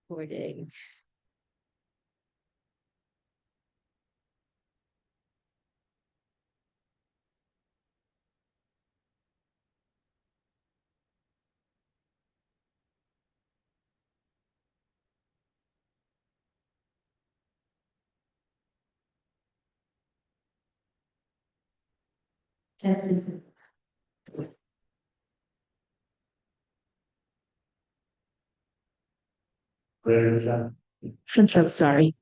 Recording. Testing. I'm so sorry.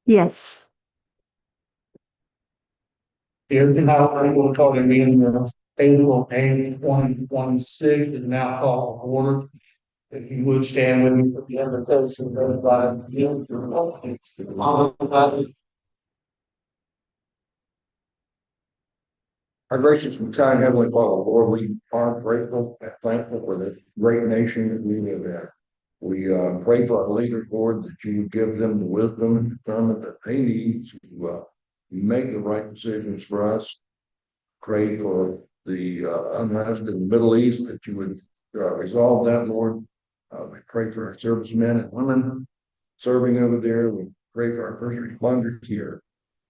Yes. Here's now we're calling meeting of April 8, 2026 is now called to order. If you would stand with me for the invocation led by you. Our gracious and kind Heavenly Father, Lord, we are grateful and thankful for the great nation that we live in. We pray for our leaders, Lord, that you give them the wisdom and discernment that they need to make the right decisions for us. Pray for the unrest in the Middle East, that you would resolve that, Lord. We pray for our servicemen and women serving over there. We pray for our first responders here.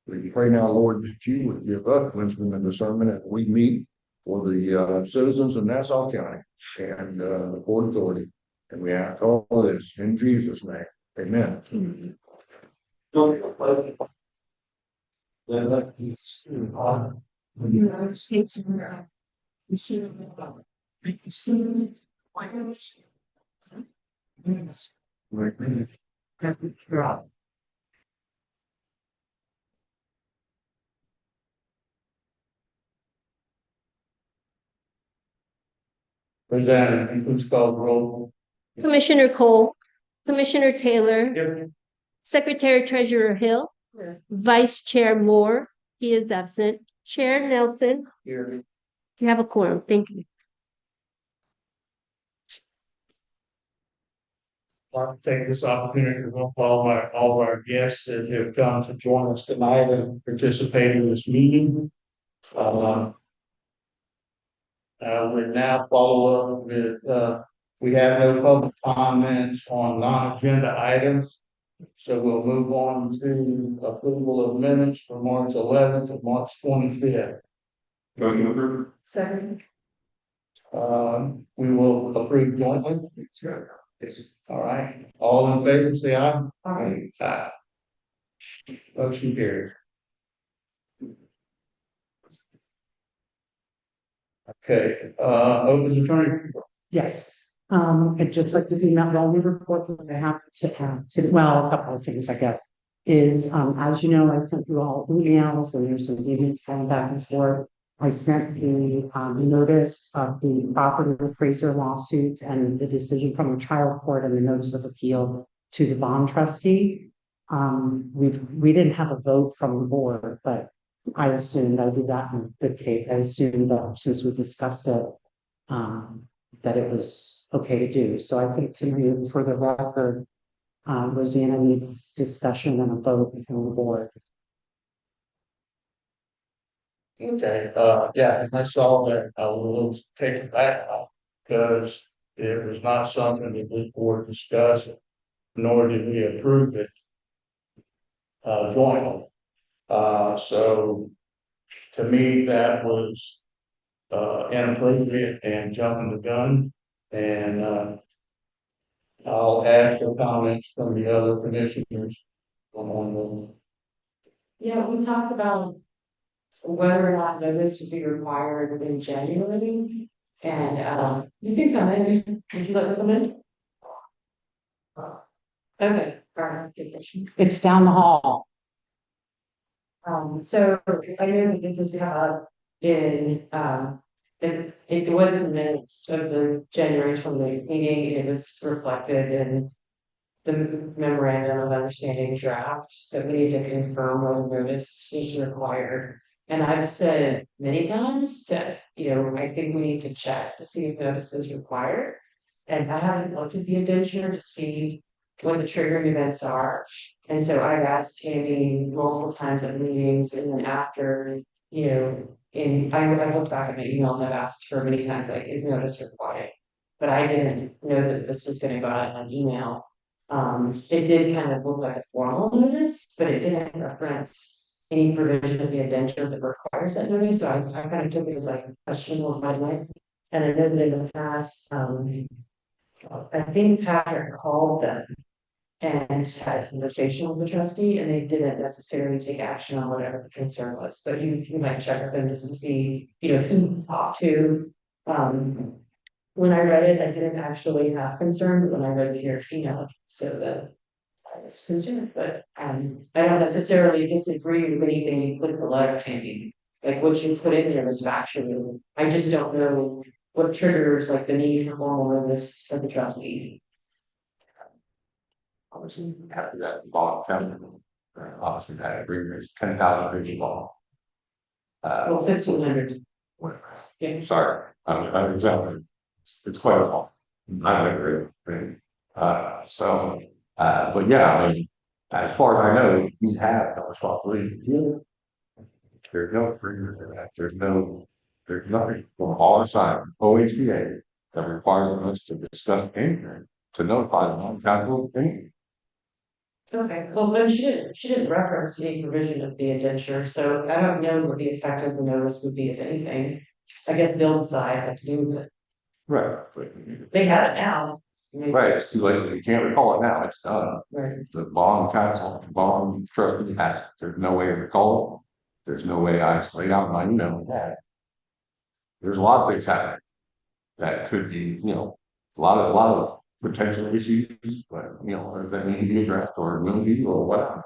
We pray now, Lord, that you would give us wisdom and discernment as we meet for the citizens of Nassau County and the Port Authority. And we ask all this in Jesus' name. Amen. United States of America. Presenter, please call the roll. Commissioner Cole, Commissioner Taylor, Here. Secretary Treasurer Hill, Vice Chair Moore, he is absent. Chair Nelson, Here. you have a quorum. Thank you. I'd like to take this opportunity to welcome all of our guests that have come to join us tonight and participate in this meeting. We now follow up with, we have no public comments on non-agenda items. So we'll move on to approval of minutes for March 11th and March 25th. Second. We will approve jointly. All right, all in favor, say aye. Aye. Aye. Motion carries. Okay, Opus Attorney. Yes, I'd just like to do not the only report that I have to, well, a couple of things, I guess, is, as you know, I sent you all emails and there's some emails going back and forth. I sent the, notice of the property appraiser lawsuit and the decision from the trial court and the notice of appeal to the bond trustee. We didn't have a vote from the board, but I assumed I did that in good faith. I assumed that since we discussed it, that it was okay to do. So I think tonight, for the record, Rosanna needs discussion and a vote from the board. Okay, yeah, and I saw that. I will take it back because it was not something that this board discussed, nor did we approve it jointly. So to me, that was inappropriate and jumping the gun. And I'll add some comments from the other commissioners on the. Yeah, we talked about whether or not notice would be required in January. And you can come in. Would you like to come in? Okay, all right. It's down the hall. So I know that this is in it was in the minutes of the January 28th meeting. It was reflected in the memorandum of understanding draft that we need to confirm whether notice is required. And I've said many times that, I think we need to check to see if notice is required. And I haven't looked at the indenture to see what the triggering events are. And so I've asked Tammy multiple times at meetings and then after, you know, and I looked back at my emails, I've asked her many times, like, is notice required? But I didn't know that this was gonna go out on email. It did kind of look like a formal notice, but it didn't reference any provision of the indenture that requires that notice, so I kind of took it as like a question was my life. And I know that in the past, I think Patrick called them and had a conversation with the trustee, and they didn't necessarily take action on whatever the concern was, but you might check with them just to see, you know, who to talk to. When I read it, I didn't actually have concern, but when I read it here, you know, so that I was concerned, but, I don't necessarily disagree with anything you put in the letter, Candy. Like what you put in there is factual, I just don't know what triggers like the need for formal notice of the trustee. Obviously, after that bond covenant, obviously that agreement is 10,000 pages long. Well, 1,500. Yeah, sorry, I'm exactly, it's quite a long. I agree, right? But yeah, I mean, as far as I know, we have no responsibility to deal with it. There's no agreement for that, there's nothing from our side, OHPA, that requires us to discuss anything, to notify the non-council anything. Okay, well, then she didn't reference any provision of the indenture, so I don't know what the effect of the notice would be, if anything. I guess they'll decide what to do with it. Right. They have it now. Right, it's too late, you can't recall it now, it's done. Right. The bond council, bond trustee has, it. There's no way to recall it. There's no way I laid out my email with that. There's a lot of things happening that could be, you know, a lot of potential issues, but you know, that need to be addressed or will be or whatever.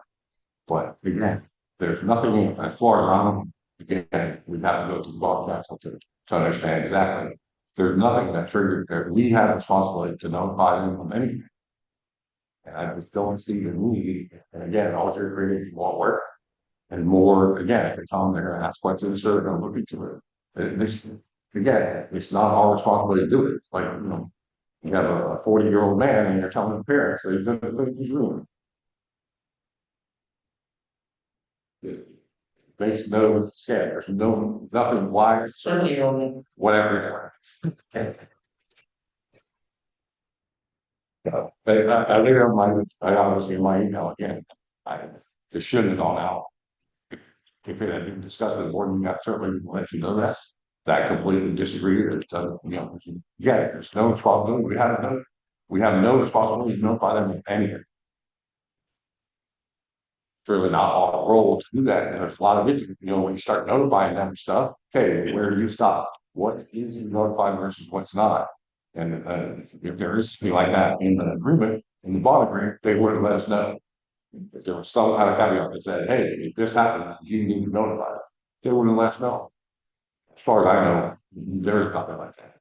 But again, there's nothing as far as I'm, again, we have to go to the bond council to understand exactly. There's nothing that triggered that we have responsibility to notify them of anything. And I just don't see the need, and again, all you're creating won't work. And more, again, if they come there and ask questions, so they're gonna look into it. Again, it's not our responsibility to do it, it's like, you know, you have a 40-year-old man and you're telling the parents, so he's gonna look at his room. It makes no sense, there's nothing why, Certainly, only. whatever. But I leave it on I obviously in my email again, I just shouldn't have gone out. If it had been discussed with the board, I certainly let you know that. That completely disagree, it doesn't, you know, yeah, there's no responsibility, we have no responsibility to notify them of anything. It's really not our role to do that, and there's a lot of it, you know, when you start notifying them stuff, okay, where do you stop? What is notified versus what's not? And if there is something like that in the agreement, in the bond agreement, they would have let us know. If there was some kind of caveat that said, hey, if this happens, you need to notify us, they wouldn't let us know. As far as I know, there is nothing like that.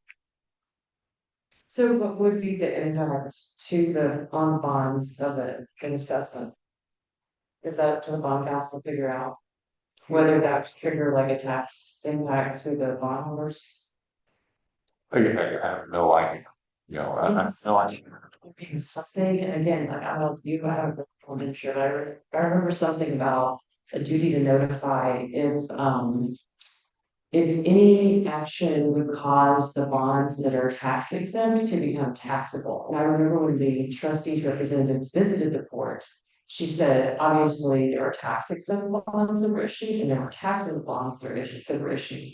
So what would be the impact to the on bonds of an assessment? Is that up to the bond council to figure out whether that would trigger like a tax impact to the bondholders? I have no idea, you know, I have no idea. Because something, again, like I don't, you have a insured, I remember something about a duty to notify if any action would cause the bonds that are tax exempt to become taxable. And I remember when the trustees representatives visited the court, she said, obviously, there are tax exempt bonds that were issued and there were taxable bonds that were issued.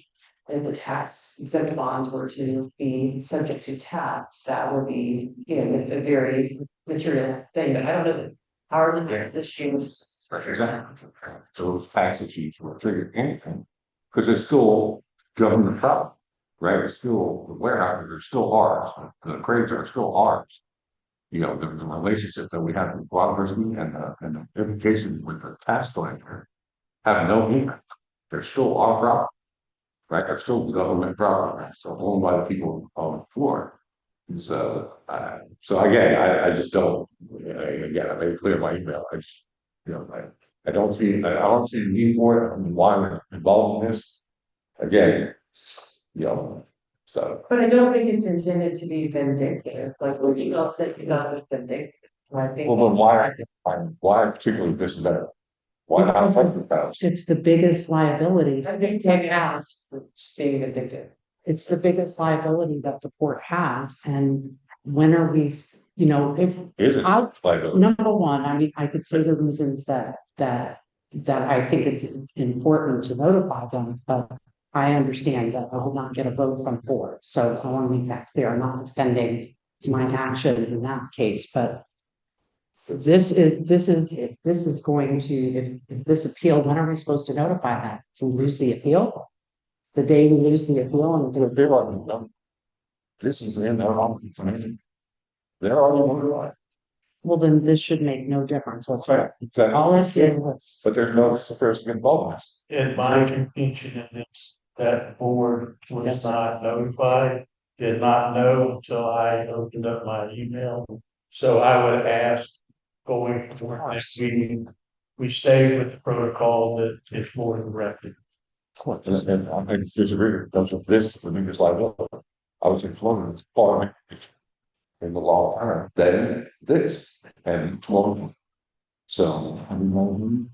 If the tax exempt bonds were to be subject to tax, that would be, you know, a very material thing, but I don't know how are the tax issues. Exactly. Those tax issues will trigger anything, because it's still government property, right? It's still, the warehouses are still ours, the crates are still ours. You know, the relationship that we have with Robert and the implications with the tax collector have no impact. They're still our property, right? They're still government property, they're still owned by the people on the floor. So again, I just don't, again, I made it clear in my email, I just, you know, I don't see the need for it, I mean, why we're involved in this. Again, you know, so. But I don't think it's intended to be vindictive, like what email said, you know, it's vindictive. I think. Well, then why particularly this is that? Why not Because second house? it's the biggest liability. I think taking out being addicted. It's the biggest liability that the port has, and when are we, if Is it I, liability? number one, I mean, I could say the reasons that I think it's important to notify them, but I understand that I will not get a vote from board, so I want to make that clear. I'm not defending my action in that case, but this is going to, if this appeal, when are we supposed to notify that? If we lose the appeal? The day we lose the appeal and They're already done. This is in their own information. They're already notified. well, then this should make no difference whatsoever. Exactly. All I did was, But there's no person involved. In my contention in this, that board was Yes, sir. not notified, did not know until I opened up my email. So I would ask going forward next meeting, we stay with the protocol that it's board directed. And I disagree with terms of this, the biggest liability. I was in Florida, farming in the law, then this, and 12. So, I mean,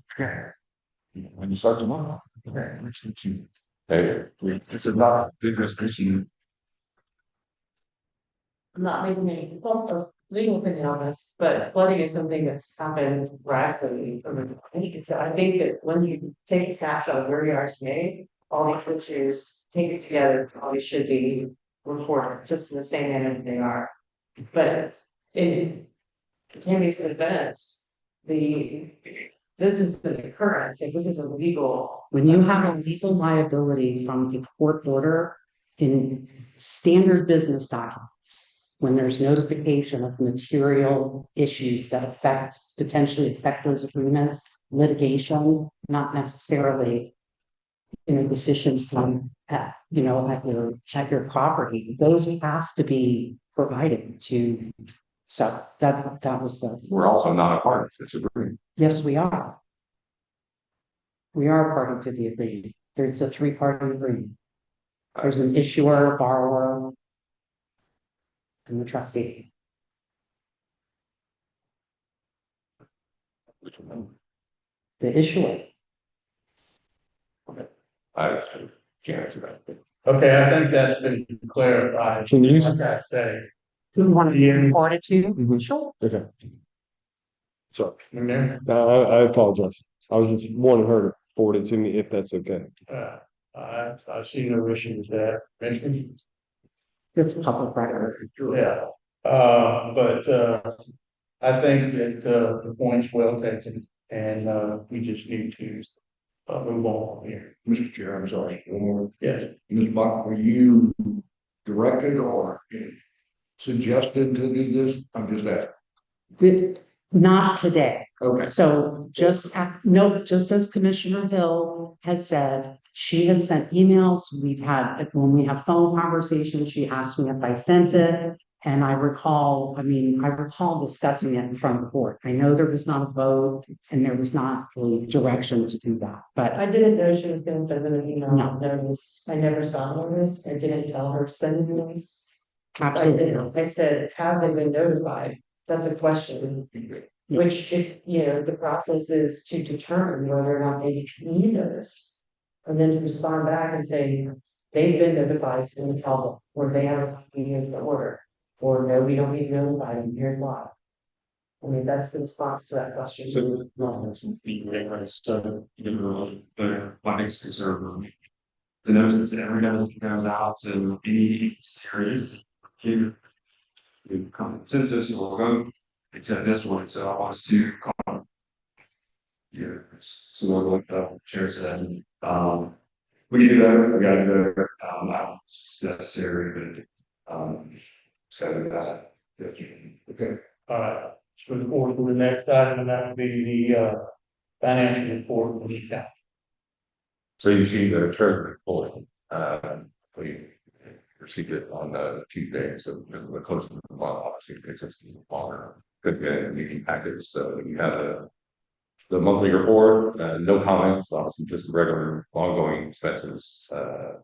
when you start tomorrow, hey, this is not a business issue. I'm not making any legal opinion on this, but flooding is something that's happened rapidly. I think that when you take a snapshot of where we are today, all these issues, take it together, probably should be reported just in the same manner that they are. But in Tammy's defense, this is an occurrence, if this is a legal. when you have a legal liability from a court order in standard business documents, when there's notification of material issues that potentially affect those agreements, litigation, not necessarily, deficiency at your property, those have to be provided to. So that was We're also not a part of this agreement. yes, we are. We are a party to the agreement. There's a three-party agreement. There's an issuer, borrower, and the trustee. The issuer. I can't answer that. Okay, I think that's been clarified. Can you- Like I say, Do you want to Yeah. report it to you? Mhm. Sure. Okay. So, in there, I apologize. I was just wanting her to forward it to me if that's okay. I see no issue with that. Mention, It's public record. yeah, I think that, the point's well taken, and, we just need to, move on here. Mr. Chair, I'm sorry, one more. Yes, Ms. Buck, were you directed or suggested to do this? I'm just asking. Not today. Okay. So just as Commissioner Hill has said, she has sent emails. When we have phone conversations, she asked me if I sent it. And I recall discussing it in front of the board. I know there was not a vote and there was not really direction to do that, but I didn't know she was gonna send an email No. notice. I never saw notice. I didn't tell her to send a notice. I absolutely. didn't. I said, have they been notified? That's a question. Which if, the process is to determine whether or not they need notice. And then to respond back and say, they've been notified in the public, or they have a copy of the order. Or no, we don't need to notify them, here's why. I mean, that's the response to that question. So, the findings concern. The notices, every notice that goes out to any series, here. The consensus will go, except this one, so I want us to call. Yeah, so like the chair said, we can do that, we gotta do that, not necessary, but, so that. Okay. all right, so the forward to the next item, and that would be the, financial report for the county. So you see the treasury report, we received it on Tuesday, so we're close to the month, obviously, it takes us longer. Could get a meeting package, so you have the monthly report, no comments, obviously just the regular ongoing expenses, so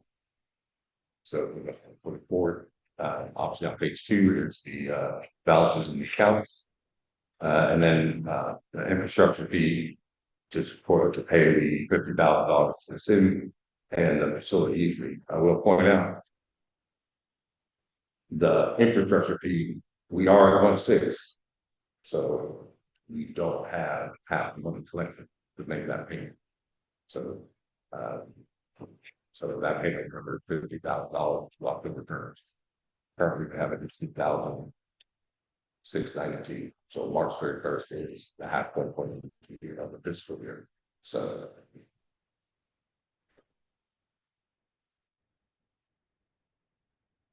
we're gonna put it forward. Obviously on page 2 is the balances in the accounts. And then, the infrastructure fee just to pay the $50,000 to the city and the facility fee. I will point out the infrastructure fee, we are at 1/6. So we don't have half the money collected to make that payment. So, uh, so that payment covered $50,000 locked in returns. Currently we have it at 2,692. So March 31st is the halfway point of the fiscal year. So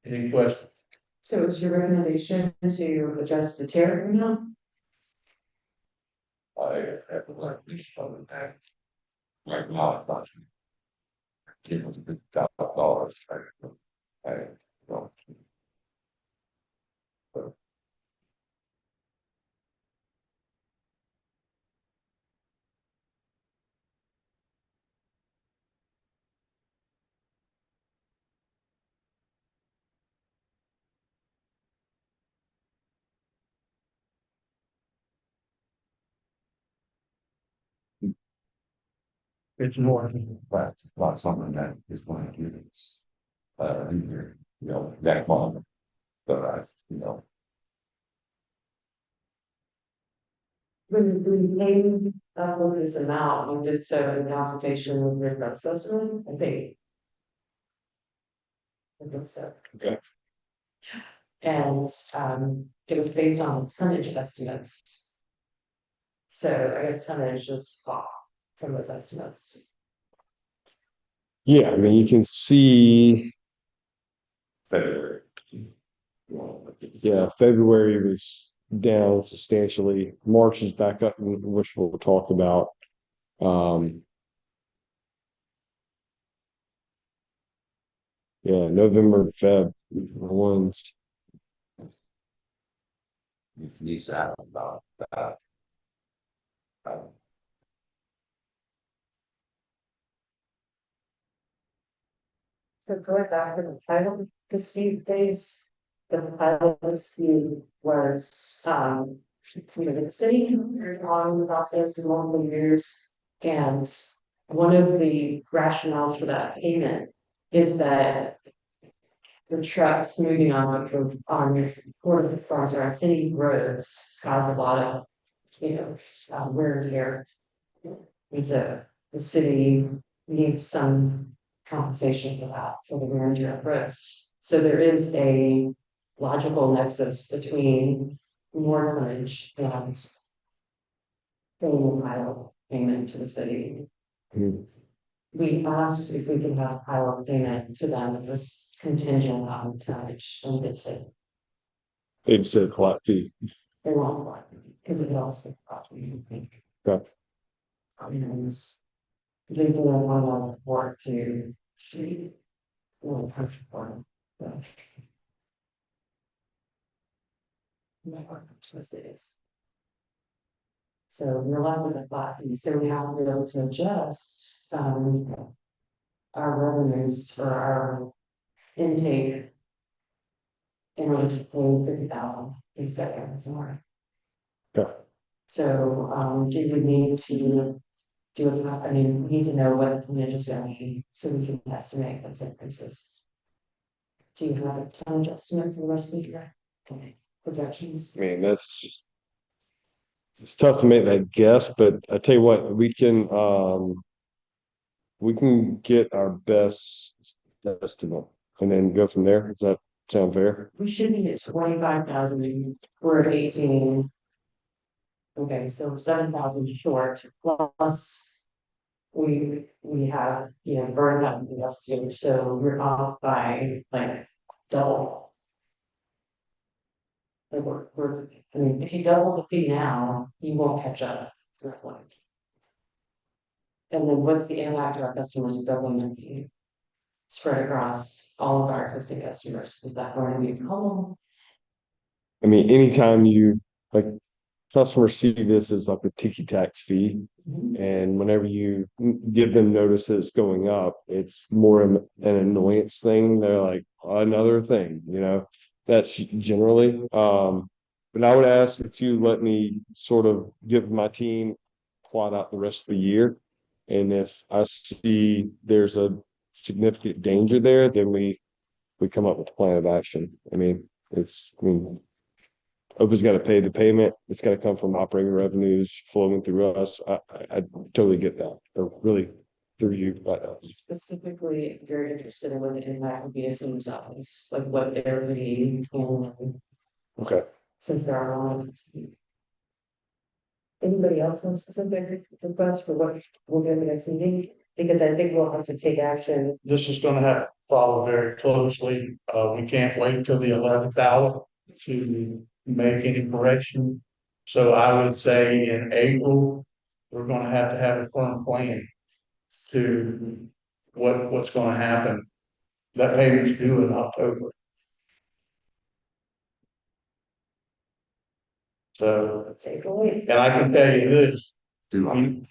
Any questions? So is your recommendation to adjust the tariff amount? I have to like this on that. Right now, but give us $50,000. I don't. It's more. But not something that is going to give us, that fund. But When we named this amount, we did so in consultation with your predecessor, I think. I think so. Okay. And it was based on tonnage estimates. So I guess tonnage is off from those estimates. Yeah, I mean, you can see, February. yeah, February was down substantially. March is back up, which we'll talk about. Yeah, November, Feb, ones. Needs to have about that. So going back to the title dispute phase, the title dispute was, the city on the process in multiple years. And one of the rationales for that payment is that the trucks moving on your farms or on city roads cause a lot of, wear and tear. And so the city needs some compensation for that, for the wear and tear of roads. So there is a logical nexus between more tonnage and paying a pilot payment to the city. Hmm. We asked if we could have pilot payment to them that was contingent on tonnage, and they said They said flat fee. they won't want it, because it also be property, I think. Okay. They did a lot of work to. Really push for it. My work Tuesdays. So we're left with a flat fee, so we have to be able to adjust, our revenues or our intake. In order to pay 50,000, instead of more. Okay. So, do we need to do it, I mean, we need to know what the tonnage is going to be, so we can estimate those increases. Do you have a tonnage estimate for the rest of the year? Okay, projections? I mean, it's tough to make that guess, but I tell you what, we can get our best estimate and then go from there. Does that sound fair? We should be at 25,000, we're at 18. Okay, so 7,000 short, plus. We have, burned out the investigator, so we're off by like double. Like I mean, if you double the fee now, you won't catch up. It's not like. And then what's the impact to our customers of doubling their fee? Spread across all of our existing customers, is that going to be a problem? I mean, anytime you, like, customers see this as like a ticky-tack fee, and whenever you give them notice that it's going up, it's more an annoyance thing. They're like, another thing, that's generally, But I would ask that you let me sort of give my team plot out the rest of the year. And if I see there's a significant danger there, then we come up with a plan of action. I mean, OPA's got to pay the payment. It's got to come from operating revenues flowing through us. I totally get that. Or really through you, but Specifically, very interested in what the impact would be to seniors office, like what they're being, okay. since there are a lot of. Anybody else want specific requests for what we'll do at the next meeting? Because I think we'll have to take action. This is gonna have to follow very closely. We can't wait until the 11th hour to make any correction. So I would say in April, we're gonna have to have a firm plan to what's gonna happen. That payment's due in October. So, Let's say, go away. and I can tell you this, Do I?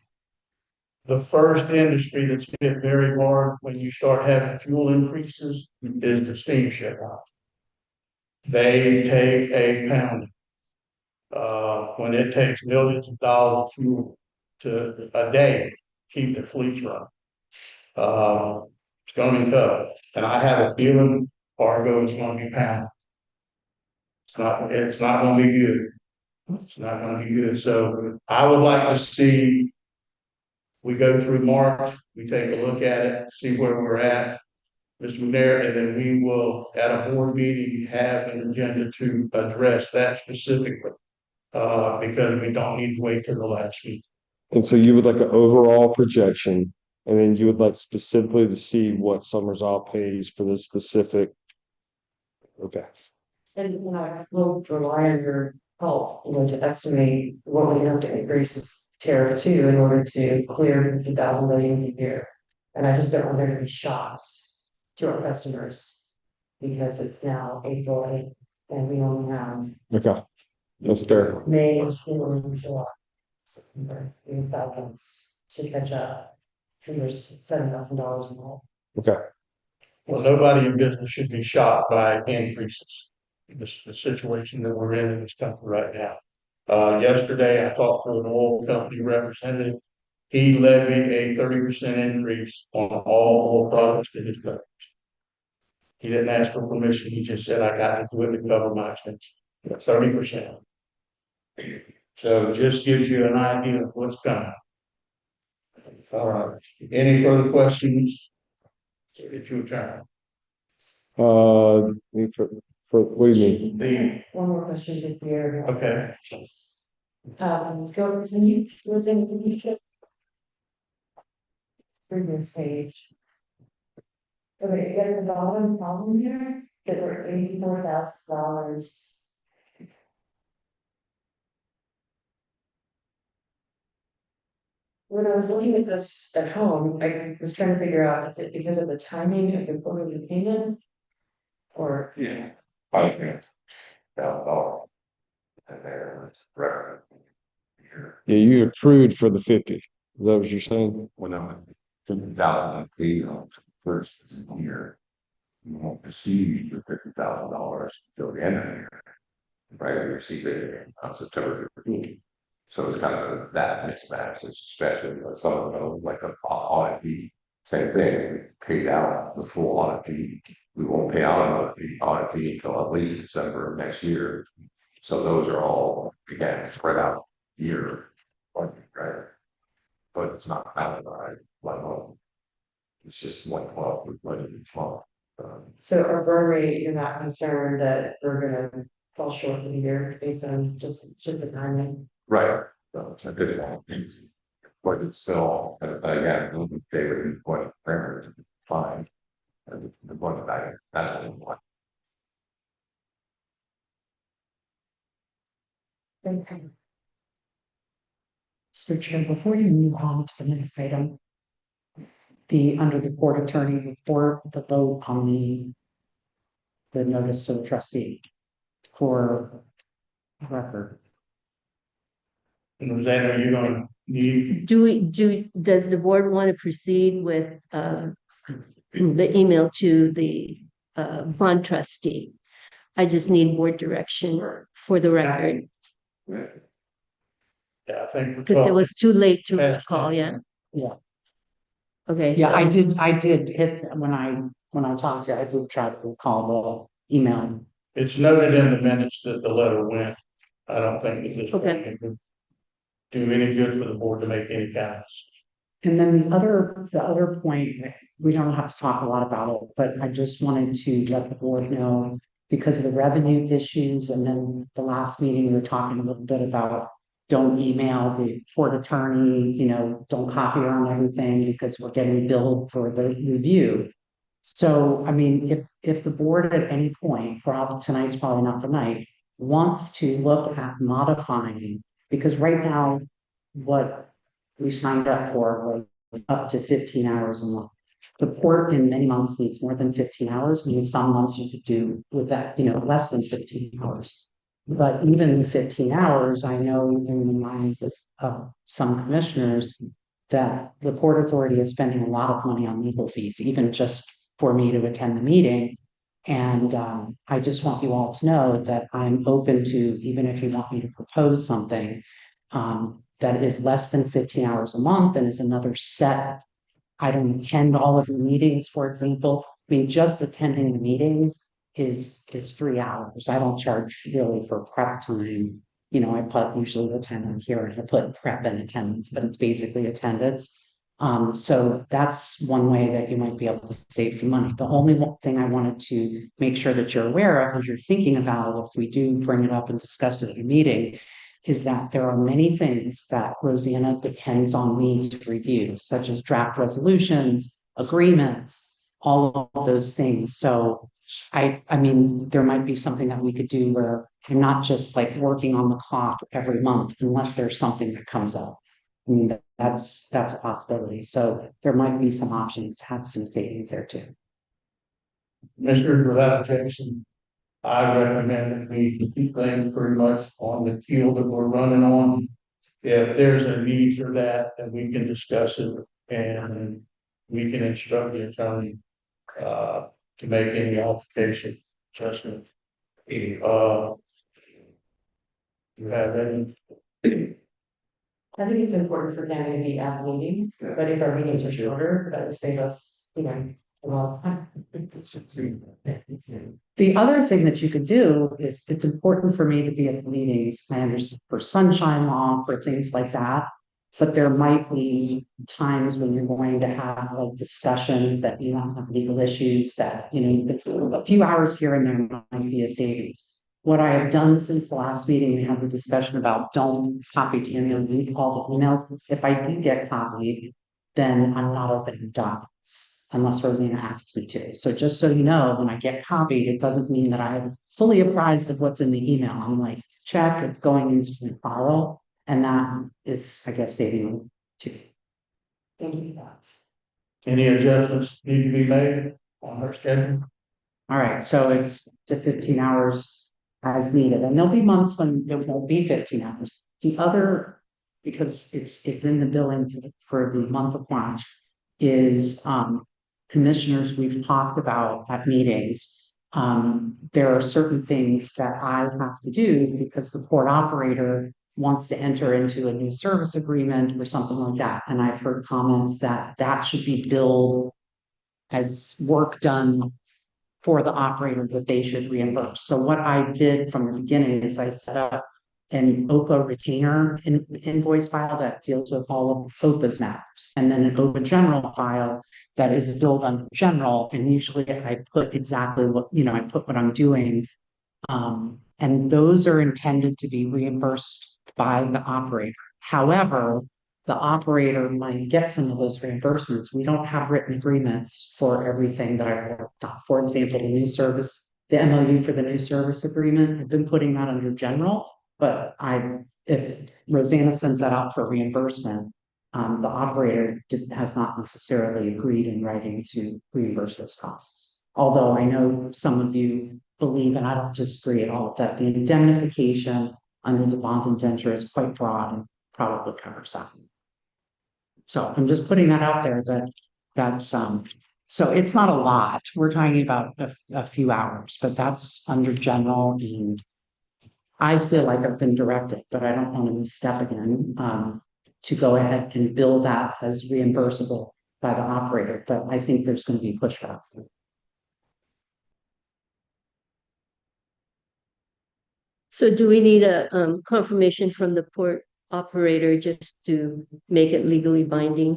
the first industry that's hit very hard when you start having fuel increases is the steamship house. They take a pounding. When it takes millions of dollars of fuel to a day, to keep the fleets running. It's gonna be tough, and I have a feeling cargo is gonna be pounded. It's not gonna be good. It's not gonna be good, so I would like to see. We go through March, we take a look at it, see where we're at, Mr. McNair, and then we will, at a board meeting, have an agenda to address that specifically. Because we don't need to wait till the last week. And so you would like an overall projection, and then you would like specifically to see what Summers pays for this specific. Okay, And I will rely on your help, to estimate what we have to increase this tariff to in order to clear 50,000 million a year. And I just don't want there to be shocks to our customers because it's now April 8th and we only have okay, that's fair. May, June, July, September, 5 months to catch up. And there's $7,000 in all. Okay, Well, nobody in business should be shocked by increases. This is the situation that we're in this country right now. Yesterday, I talked to an oil company representative. He levied a 30% increase on all oil products in his country. He didn't ask for permission, he just said, I got to do it to cover my expenses, 30%. So it just gives you an idea of what's coming. All right, any further questions? It's your turn. for, what do you mean? One more question to clear. Okay. Go, can you, was anything you should? Previous page. Okay, there's a dollar problem here, that we're $84,000. When I was looking at this at home, I was trying to figure out, is it because of the timing of the quarterly payment? Or, Yeah. I think. $1,000. And there's revenue. Yeah, you accrued for the 50. Is that what you're saying? When I'm 50,000 paid on first year. You won't receive your $50,000 till the end of the year. Right, we receive it on September 15th. So it's kind of that mismatch, it's especially with some of them, like an audit fee. Same thing, we paid out the full audit fee. We won't pay out an audit fee until at least December of next year. So those are all, again, spread out year, right? But it's not allocated like one. It's just 1/12 with budget each month. so our burn rate, you're not concerned that we're gonna fall short of the year based on just the timing? Right, so it's a good one. But it's still, again, David, what parameters fine. And the one that I one. Okay. Mr. Chair, before you move on to the next item. Under the court attorney report, the vote on the notice to the trustee for record. And Rosanna, are you gonna need, Does the board want to proceed with, the email to the, bond trustee? I just need board direction for the record, Yeah, I think. because it was too late to That's- recall, yeah? Yeah. Okay. Yeah, I so- did hit, when I talked to you, I did try to recall the email. It's noted in the minutes that the letter went. I don't think it is Okay. going to do any good for the board to make any comments. And then the other point, we don't have to talk a lot about it, but I just wanted to let the board know, because of the revenue issues, and then the last meeting, we were talking a little bit about don't email the court attorney, don't copy her on everything because we're getting billed for the review. So, I mean, if the board at any point, probably tonight's probably not the night, wants to look at modifying, because right now, what we signed up for was up to 15 hours a month. The port in many months needs more than 15 hours, and in some months you could do with that, less than 15 hours. But even the 15 hours, I know in the minds of some commissioners that the Port Authority is spending a lot of money on legal fees, even just for me to attend the meeting. And I just want you all to know that I'm open to, even if you want me to propose something that is less than 15 hours a month and is another set. I don't attend all of the meetings, for example. I mean, just attending the meetings is 3 hours. I don't charge really for prep time. I put usually the time I'm here, and I put prep and attendance, but it's basically attendance. So that's one way that you might be able to save some money. The only thing I wanted to make sure that you're aware of, as you're thinking about it, if we do bring it up and discuss it at a meeting, is that there are many things that Rosanna depends on me to review, such as draft resolutions, agreements, all of those things. So I mean, there might be something that we could do where you're not just like working on the clock every month unless there's something that comes up. I mean, that's a possibility. So there might be some options to have some savings there too. Mr. Without objection, I recommend that we keep things pretty much on the keel that we're running on. If there's a need for that, then we can discuss it and we can instruct the attorney to make any altercation adjustment. You have any? I think it's important for them to be at the meeting, but if our meetings are shorter, that would save us, well. The other thing that you could do is, it's important for me to be at the meetings, I understand, for sunshine law, for things like that. But there might be times when you're going to have like discussions that you don't have legal issues that, it's a few hours here and there might be a savings. What I have done since the last meeting, we had the discussion about don't copy to email, read all the emails. If I do get copied, then I'm not opening documents unless Rosanna asks me to. So just so you know, when I get copied, it doesn't mean that I'm fully apprised of what's in the email. I'm like, check, it's going into the file. And that is, I guess, saving too. Thank you for that. Any adjustments need to be made on her schedule? All right, so it's to 15 hours as needed, and there'll be months when it won't be 15 hours. The other, because it's in the billing for the month of March, is commissioners we've talked about at meetings. There are certain things that I have to do because the port operator wants to enter into a new service agreement or something like that. And I've heard comments that that should be billed as work done for the operator that they should reimburse. So what I did from the beginning is I set up an OHPA retainer invoice file that deals with all of OHPA's matters, and then an OHPA general file that is billed under general. And usually I put exactly what, I put what I'm doing. And those are intended to be reimbursed by the operator. However, the operator might get some of those reimbursements. We don't have written agreements for everything that I've worked on. For example, the MOU for the new service agreement, I've been putting that under general, but if Rosanna sends that out for reimbursement, the operator has not necessarily agreed in writing to reimburse those costs. Although I know some of you believe, and I don't disagree at all, that the indemnification under the bond indenture is quite broad and probably covers that. So I'm just putting that out there that So it's not a lot. We're talking about a few hours, but that's under general and I feel like I've been directed, but I don't want to misstep again, to go ahead and bill that as reimbursable by the operator, but I think there's going to be pushback. So do we need a confirmation from the port operator just to make it legally binding?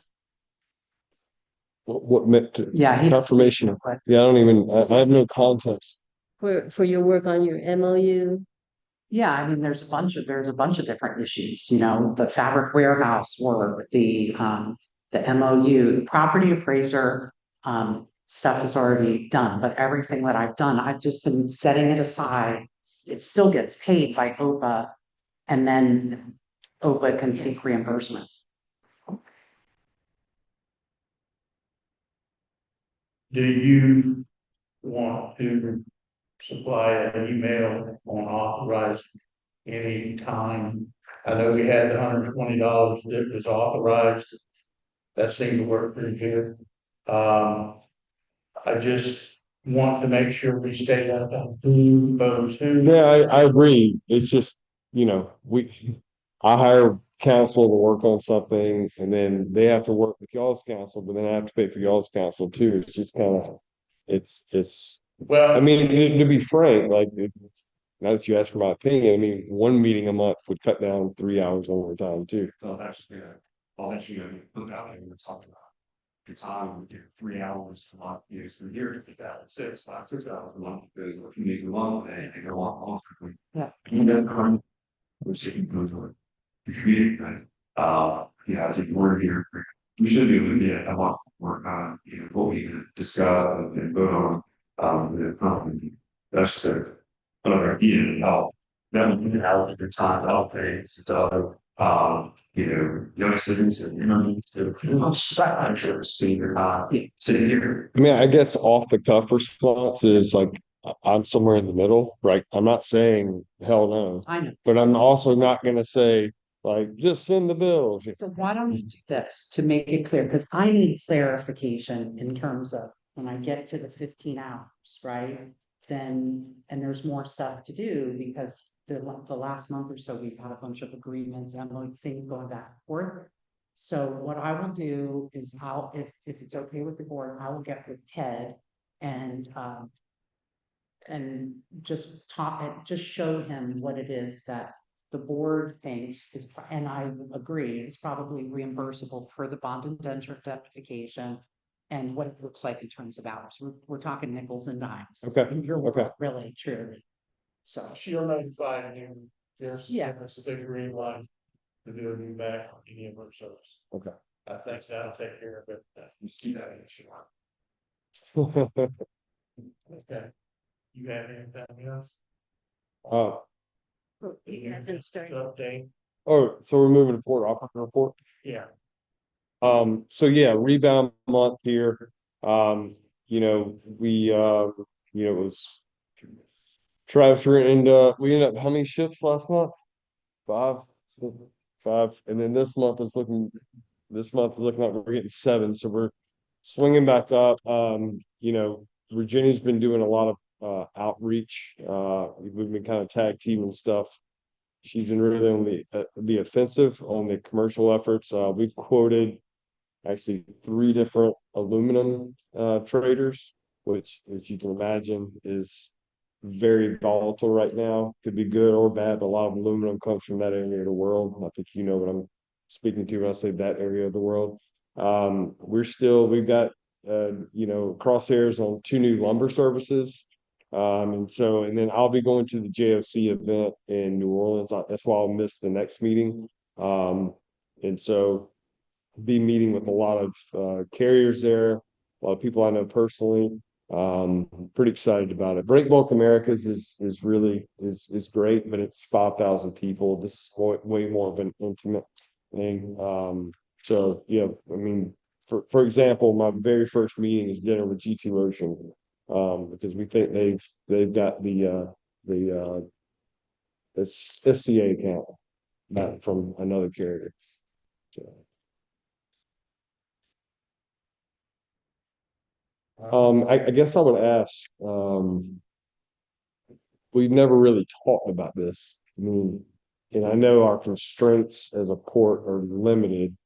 What meant to? Yeah, he has to make Confirmation. input. Yeah, I have no context. For your work on your MOU? Yeah, I mean, there's a bunch of different issues, you know, the fabric warehouse work, the MOU, the property appraiser. Stuff is already done, but everything that I've done, I've just been setting it aside. It still gets paid by OPA. And then OPA can seek reimbursement. Do you want to supply an email on authorized any time? I know we had the $120 that was authorized. That seemed to work pretty good. I just want to make sure we stay up on who votes who. Yeah, I agree. It's just, I hire counsel to work on something and then they have to work with y'all's counsel, but then I have to pay for y'all's counsel too. It's just kind of, I Well, mean, to be frank, like, now that you ask for my opinion, I mean, one meeting a month would cut down 3 hours overtime too. I was actually gonna put out and we're talking about your time, we get 3 hours a month, use the year to fit that at 6 hours a month, because if you need to long, they go on quickly. Yeah. And then, which you can go to it. You create, right? Yeah, I think we're here, we should be able to get a lot more, what we discuss and vote on, the company. That's another idea, then you have your time to allocate to, young citizens and, to pretty much, I'm sure, see your time, sitting here. I mean, I guess off the cuff response is like, I'm somewhere in the middle, right? I'm not saying hell no, I know. but I'm also not gonna say like, just send the bills. So why don't you do this to make it clear? Because I need clarification in terms of when I get to the 15 hours, right? Then, and there's more stuff to do because the last month or so, we've had a bunch of agreements and things going back and forth. So what I will do is if it's okay with the board, I will get with Ted and just just show him what it is that the board thinks is, and I agree, it's probably reimbursable per the bond indenture indemnification and what it looks like in terms of hours. We're talking nickels and dimes. Okay, In your okay. world, really, truly. So, she'll notify you, there's, Yeah. there's a big green light to do a new back on any of our service. Okay. I think that'll take care of it. Just keep that in issue. Okay. You have anything else? Uh, He hasn't started. Update, so we're moving to port operator report. yeah. So yeah, rebound month here. It was Travis, we ended up how many shifts last month? Five, five, and then this month is looking like we're getting 7, so we're swinging back up. Virginia's been doing a lot of outreach. We've been kind of tag teaming stuff. She's been really on the offensive on the commercial efforts. We've quoted actually 3 different aluminum traders, which, as you can imagine, is very volatile right now. Could be good or bad. A lot of aluminum comes from that area of the world. I think you know what I'm speaking to when I say that area of the world. We've got crosshairs on 2 new lumber services. And then I'll be going to the JOC event in New Orleans. That's why I'll miss the next meeting. And so be meeting with a lot of carriers there, a lot of people I know personally. Pretty excited about it. Break Bulk Americas is really great, but it's 5,000 people. This is way more of an intimate thing. So yeah, I mean, for example, my very first meeting is dinner with G2 Ocean, because we think they've got the SCA account back from another carrier. So. I guess I would ask, we've never really talked about this. I mean, and I know our constraints as a port are limited.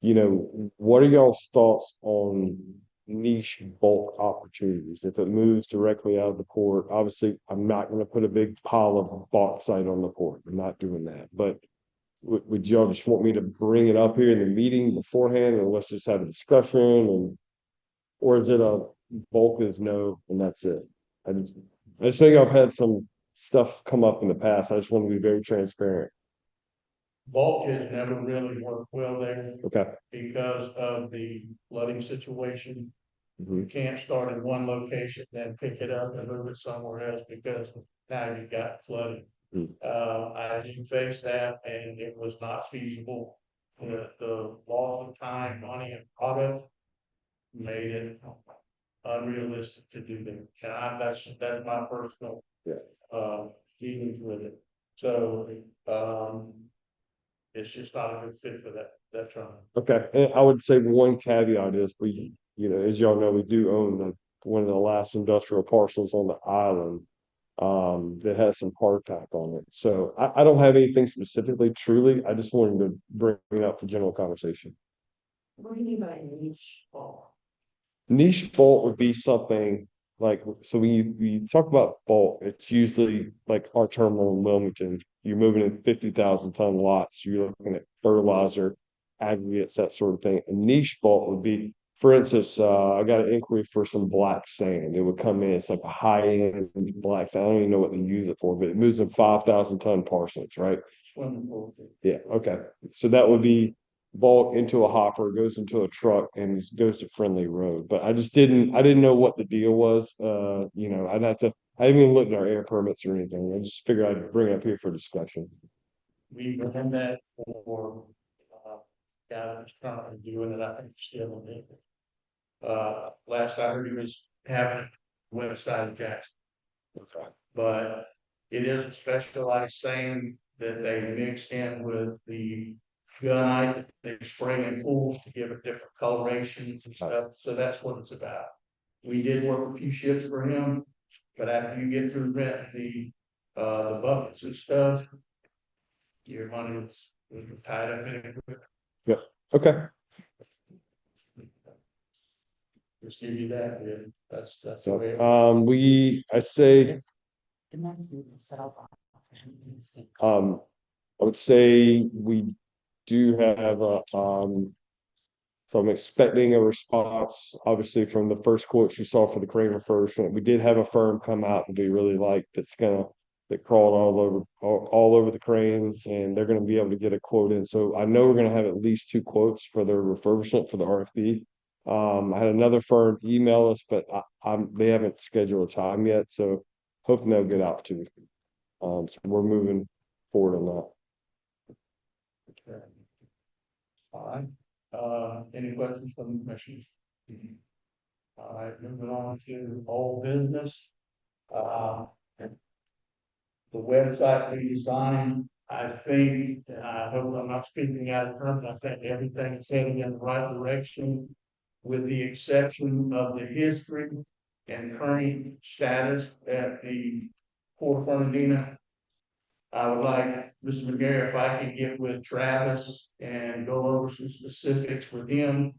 You know, what are y'all's thoughts on niche bulk opportunities? If it moves directly out of the port, obviously, I'm not gonna put a big pile of bauxite on the port. I'm not doing that. But would y'all just want me to bring it up here in the meeting beforehand and let's just have a discussion and, or is it a bulk is no and that's it? I just, I just think I've had some stuff come up in the past. I just want to be very transparent. Bulk has never really worked well there Okay. because of the flooding situation. Mhm. You can't start in one location, then pick it up and move it somewhere else because now you've got flooding. Hmm. I did face that and it was not feasible. The loss of time, money and product made it unrealistic to do that. And that's my personal, Yeah. feelings with it. So, it's just not a good fit for that term. Okay, and I would say one caveat is we, you know, as y'all know, we do own one of the last industrial parcels on the island. That has some hardtack on it. So I don't have anything specifically truly. I just wanted to bring it up for general conversation. What do you mean by niche bulk? Niche bulk would be something like, so when you talk about bulk, it's usually like our terminal in Wilmington. You're moving in 50,000 ton lots. You're looking at fertilizer, aggregates, that sort of thing. A niche bulk would be, for instance, I got an inquiry for some black sand. It would come in, it's like a high-end black sand. I don't even know what they use it for, but it moves in 5,000 ton parcels, right? Swimming pool. Yeah, okay. So that would be bulk into a hopper, goes into a truck and goes to Friendly Road. But I didn't know what the deal was. You know, I haven't even looked at our air permits or anything. I just figured I'd bring it up here for discussion. We've done that for, guy that's currently doing it, I think still in it. Last I heard he was having it west side of Jackson. Okay. But it is a specialized sand that they mix in with the gunite that they spray in pools to give it different colorations and stuff. So that's what it's about. We did work a few shifts for him, but after you get through renting the buckets and stuff, your money is tied up in it. Yep. Okay. Just give you that, yeah. That's the way. I say, The next meeting set up. I would say we do have so I'm expecting a response, obviously, from the first quotes you saw for the crane refurbishment. We did have a firm come out that we really like that crawled all over the crane, and they're gonna be able to get a quote in. So I know we're gonna have at least 2 quotes for their refurbishment for the RFP. I had another firm email us, but they haven't scheduled a time yet, so hoping they'll get out to me. So we're moving forward on that. All right, any questions from the commissioners? All right, moving on to old business. The website redesign, I think, I hope I'm not speaking out of turn, but I think everything is heading in the right direction. With the exception of the history and current status at the Port of Fernandina. I would like, Mr. McGarry, if I can get with Travis and go over some specifics with him.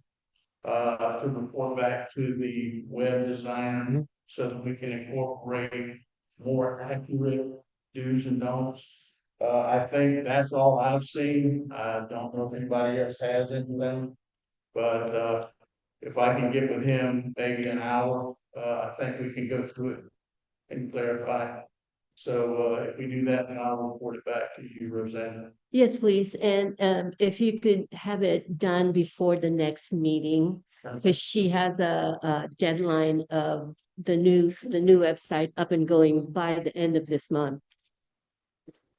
To report back to the web designer so that we can incorporate more accurate do's and don'ts. I think that's all I've seen. I don't know if anybody else has anything. But, if I can get with him maybe an hour, I think we can go through it and clarify. So, if we do that, then I'll report it back to you, Rosanna. Yes, please. And if you could have it done before the next meeting, because she has a deadline of the new website up and going by the end of this month.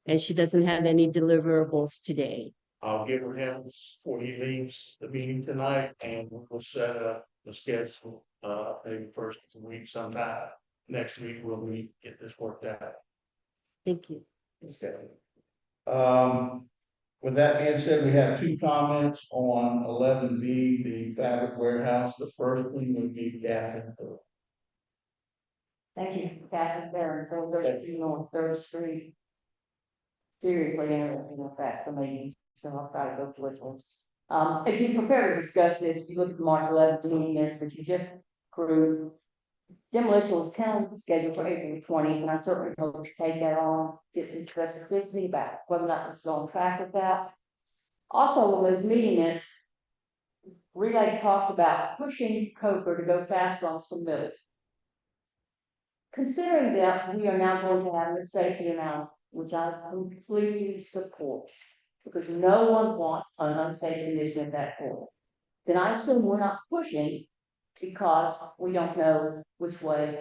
And she doesn't have any deliverables today. I'll give her him before he leaves the meeting tonight and we'll set a schedule, maybe first of the week sometime. Next week, we'll get this worked out. Thank you. Okay. Um, With that being said, we have two comments on 11B, the fabric warehouse. The first one would be Catherine. Thank you, Captain Barron, from 32 North Third Street. Seriously interesting in fact for me, so I'll try to go quickly. As you prepare to discuss this, you look at the March 11th meeting minutes, which you just approved. Demolition was tentatively scheduled for April 20th, and I certainly hope to take that on, get some specificity about whether or not it's on track with that. Also, in those meeting minutes, Relay talked about pushing Coker to go faster on some mills. Considering that we are now going to have a safety analysis, which I completely support, because no one wants an unsafe condition at that point, then I assume we're not pushing because we don't know which way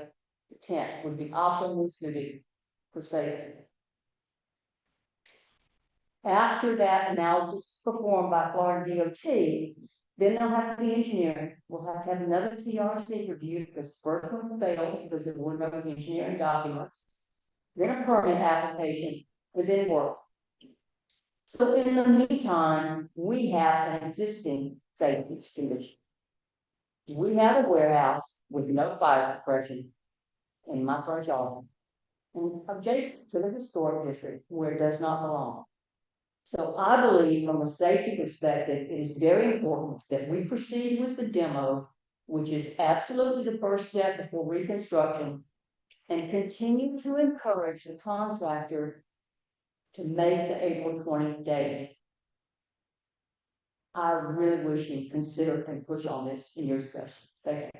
the tent would be optimally suited for safety. After that analysis is performed by Florida DOT, then they'll have to be engineering. We'll have to have another TRC review because the first one failed because it wouldn't have engineering documents. Then a permit application, and then work. So in the meantime, we have an existing safety condition. We have a warehouse with no fire suppression in my front yard and adjacent to the historic district where it does not belong. So I believe from a safety perspective, it is very important that we proceed with the demo, which is absolutely the first step before reconstruction, and continue to encourage the contractor to make the April 20th date. I really wish you'd consider and push on this in your discussion. Thank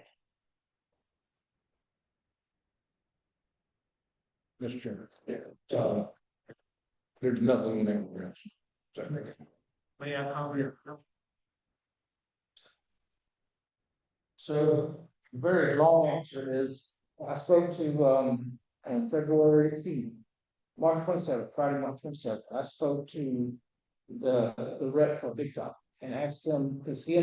you. Mr. Chairman. There's nothing in there. May I come here? So, very long answer is, I spoke to, on February 18th, March 27th, Friday, March 27th, I spoke to the rep for Big Top and asked him, because he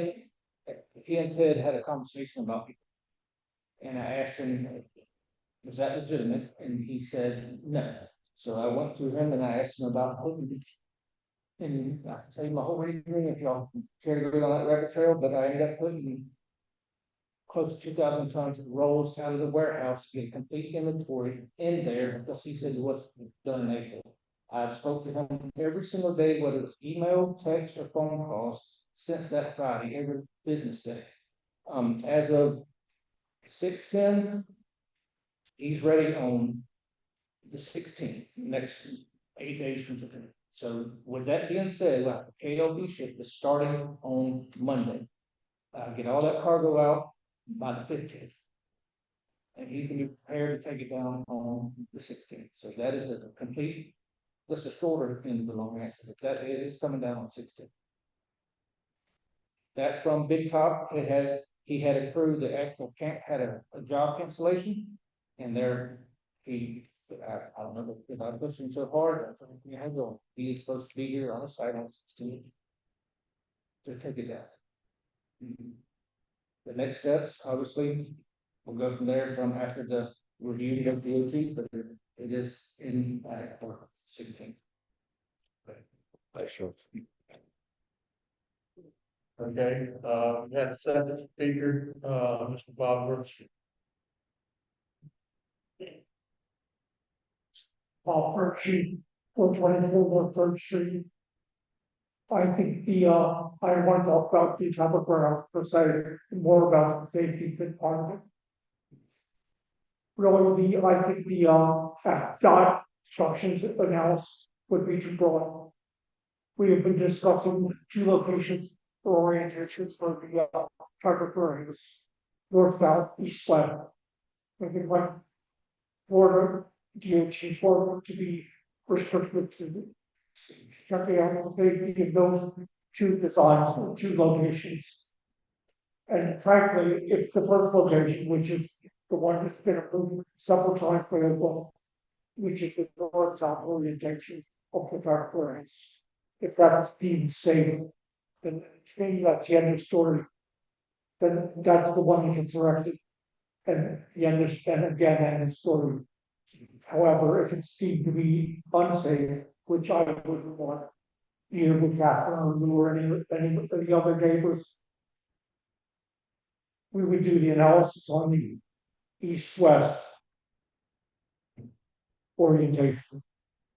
and Ted had a conversation about it. And I asked him, was that legitimate? And he said, no. So I went to him and I asked him about putting, and I can tell you my whole reasoning if y'all care to go on that rabbit trail, but I ended up putting close to 2,000 tons of rolls out of the warehouse to get a complete inventory in there because he said it wasn't done in April. I've spoken to him every single day, whether it's email, text, or phone calls since that Friday, every business day. As of 6/10, he's ready on the 16th, next 8 days from today. So with that being said, like the KLB shift is starting on Monday. Get all that cargo out by the 15th. And he can be prepared to take it down on the 16th. So that is a complete, just a shorter end of the long answer, but that it is coming down on 16th. That's from Big Top. He had a crew that actually had a job cancellation, and I don't know if I pushed him so hard. He is supposed to be here on the site on 16th to take it down. The next steps, obviously, will go from there from after the review of DOT, but it is in for 16th. Sure. Okay, we had a second speaker, Mr. Bob Brooks. Bob Hershey, 424 Third Street. I think I want to talk about the type of ground, per se, more about the safety than part of it. Really, I think the dot instructions analysis would be too broad. We have been discussing 2 locations for orientations for the type of grounds, north, south, east, west. I think like Florida DOT forward to be restricted to checking out the safety of those 2 designs or 2 locations. And frankly, it's the first location, which is the one that's been approved several times for the well, which is the north south orientation of the dark grounds. If that's deemed safe, then maybe that's the end of the story. Then that's the one that gets erected. And you understand again, end of story. However, if it's deemed to be unsafe, which I wouldn't want, either with Catherine or any other neighbors. We would do the analysis on the east-west orientation.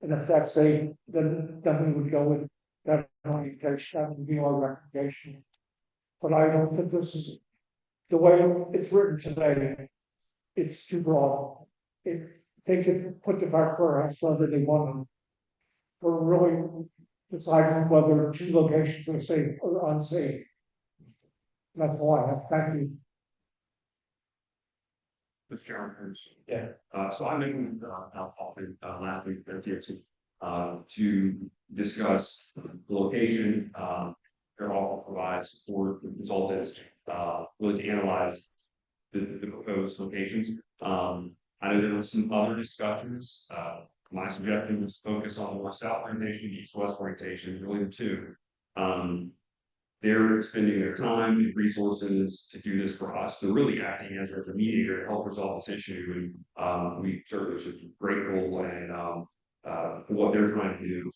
And if that's safe, then we would go with that orientation, that would be our recommendation. But I don't think this is, the way it's written today, it's too broad. If they could put the back warehouse whether they want them. We're really deciding whether two locations are safe or unsafe. That's all I have, thank you. Mr. Chairman. Yeah. So I met with, last week, to discuss the location, they're all provide support for consultants, really to analyze the proposed locations. I know there were some other discussions, my suggestion was to focus on the north south orientation, east west orientation, really the two. They're expending their time and resources to do this for us. They're really acting as a mediator to help resolve this issue. And we certainly should be grateful and for what they're trying to do.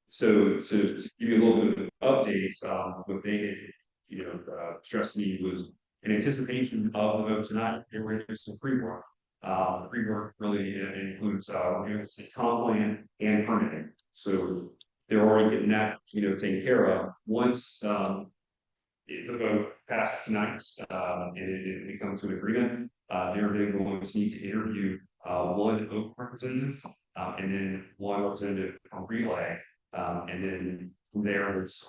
So to give you a little bit of updates, what they had, stressed me was in anticipation of the vote tonight, they were doing some pre-work. Pre-work really includes comp plan and permitting. So they're already getting that, taken care of. Once the vote passes tonight, and it comes to an agreement, they're then going to need to interview one OHPA representative, and then one representative from Relay, and then from there, there's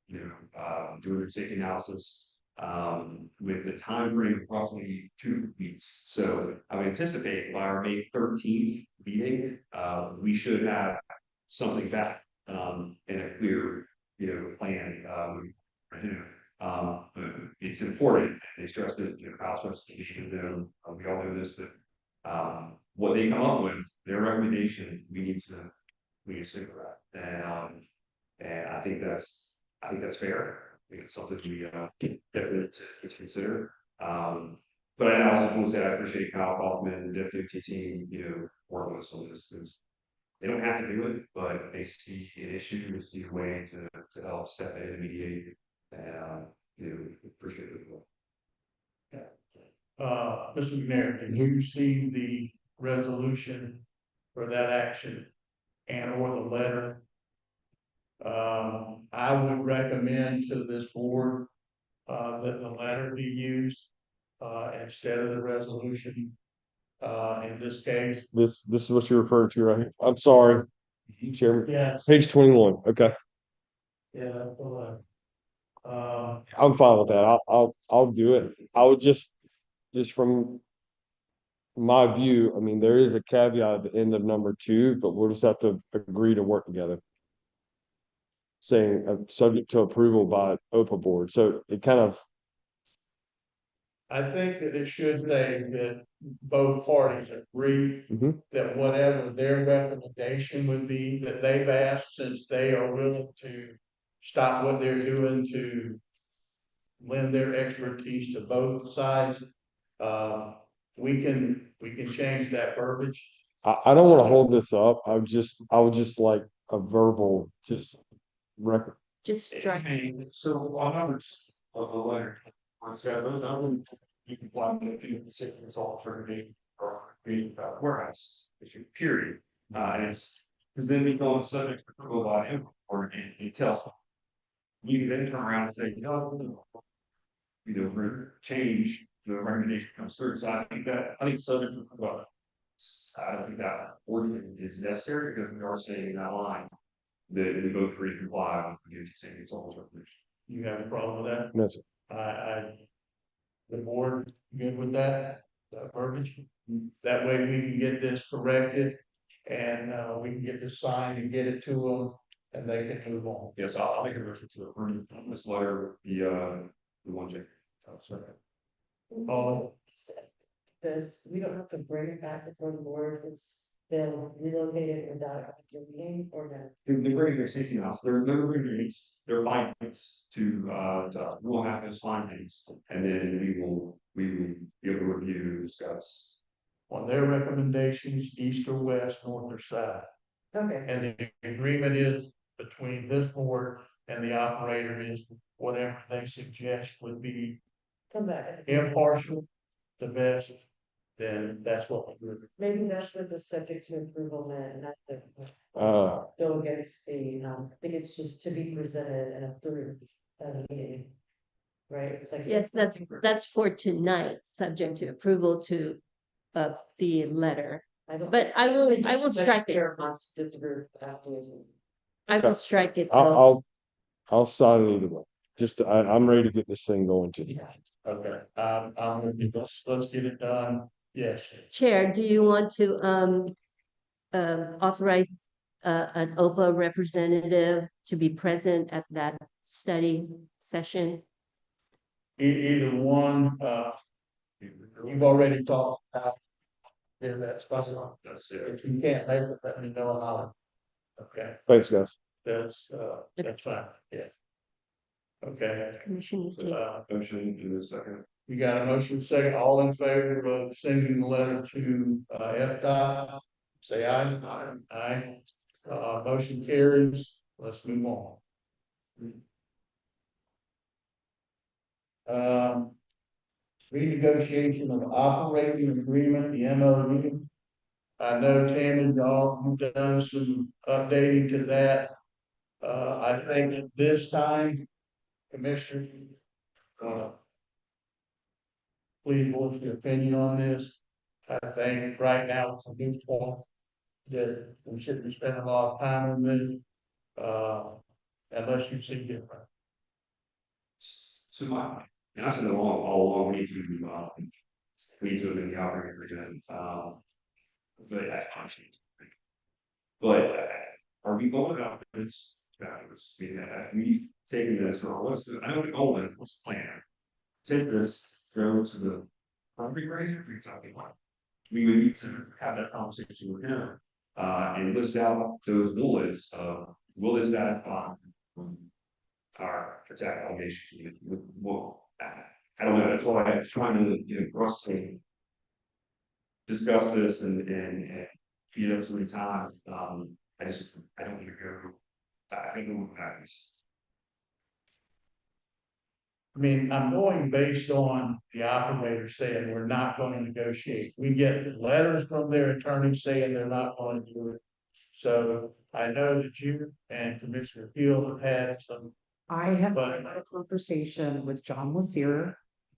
doing their safety analysis. With the time frame of roughly 2 weeks. So I would anticipate by our May 13th meeting, we should have something back in a clear, plan. It's important. They stress that, house restoration, we all know this, that what they come up with, their recommendation, we need to stick with that. And I think that's fair. I think it's something we definitely to consider. But I also want to say I appreciate Kyle Kaufman and the deputy team, working with us on this because they don't have to do it, but they see an issue, they see a way to help step in and mediate, and appreciate it. Mr. McNair, did you see the resolution for that action and or the letter? I would recommend to this board, that the letter be used, instead of the resolution, in this case. This is what you're referring to right here. I'm sorry, Chairman. Yes. Page 21. Okay, Yeah, that's the letter. I'm fine with that. I'll do it. I would just from my view, I mean, there is a caveat at the end of number 2, but we'll just have to agree to work together. Saying subject to approval by OHPA board. So it kind of, I think that it should say that both parties agree that whatever their recommendation would be, that they've asked, since they are willing to stop what they're doing to lend their expertise to both sides. We can change that verbiage. I don't want to hold this up. I would just like a verbal record. Just strike. So on numbers of the letter, you can plot the sickness alternative or create a warehouse issue, period. And it's presenting on subject to approval by him or it tells them. You can then turn around and say, we're change the recommendation comes through. So I think subject to approval. I don't think that ordinance is necessary because we are saying in that line that we both agree to comply with the same results. You have a problem with that? No, sir. The board good with that verbiage? That way we can get this corrected and we can get this signed and get it to them and they can move on. Yes, I'll make a motion to approve this letter, the one check. All Because we don't have to bring it back before the board, it's been relocated without a meeting or no? They're bringing their safety house, they're bringing their findings to we'll have those findings and then we will be able to review and discuss. on their recommendations, east or west, north or south. Okay. And the agreement is between this board and the operator is whatever they suggest would be Come back. impartial, the best, then that's what we do. Maybe that's what the subject to approval meant, not the. Uh, Go against the, I think it's just to be presented and approved at a meeting. Right? Like- Yes, that's for tonight, subject to approval to the letter. I don't. But I will strike it. Chair wants to disagree with that. I will strike it I'll, though. I'll sign it either way. Just, I'm ready to get this thing going too. Okay, let's get it done. Yes. Chair, do you want to authorize an OPA representative to be present at that study session? Either one, you've already talked about. Yeah, that's possible. That's it. If you can't make it, let me know and I'll. Okay, Thanks, guys. that's fine, yeah. Okay, Commissioner Taylor. Motion in a second. you got a motion second, all in favor of sending the letter to, FDOT, say aye. Aye. Aye. Motion carries, let's move on. Renegotiation of operating agreement, the MOU. I know Tammy, y'all, you've done some updating to that. I think at this time, Commissioner, please voice your opinion on this. I think right now it's a new point that we shouldn't be spending a lot of time on this, unless you see different. So and I said all along, we need to amend the operating agreement, but that's punishing. But are we going about this backwards? I mean, we've taken this, or I know the goal is, what's the plan? Take this, go to the property manager, for example, we would need to have that conversation with him, and list out those bullets of, will this that our attack allegation, well, I don't know, that's why I'm trying to, for us to discuss this and feed up some time, I don't think I think it will happens. I mean, I'm going based on the operator saying we're not going to negotiate. We get letters from their attorneys saying they're not going to do it. So I know that you and Commissioner Field have had some. I have But- had a conversation with John Lassier,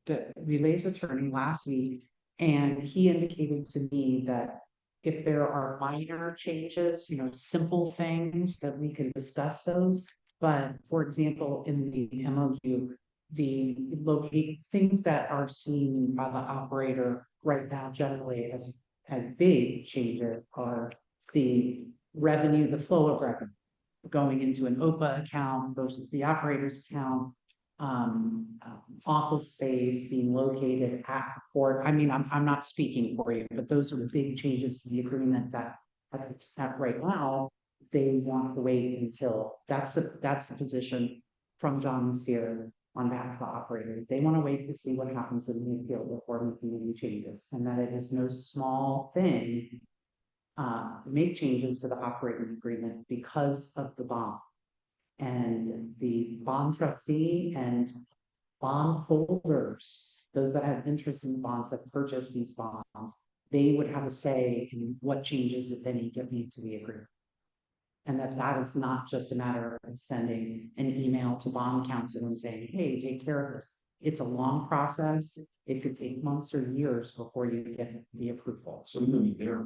the Relay's attorney, last week, and he indicated to me that if there are minor changes, simple things, that we can discuss those. But for example, in the MOU, the locate things that are seen by the operator right now generally as big changes are the revenue, the flow of revenue going into an OPA account versus the operator's account. Office space being located at the port. I mean, I'm not speaking for you, but those are the big changes to the agreement that right now, they want to wait until, that's the position from John Lassier on behalf of the operator. They want to wait to see what happens in the appeal before making any changes, and that it is no small thing make changes to the operating agreement because of the bond. And the bond trustee and bond holders, those that have interest in bonds, that purchase these bonds, they would have a say in what changes, if any, get made to the agreement. And that is not just a matter of sending an email to bond counsel and saying, hey, take care of this. It's a long process. It could take months or years before you get the approval. So we need their,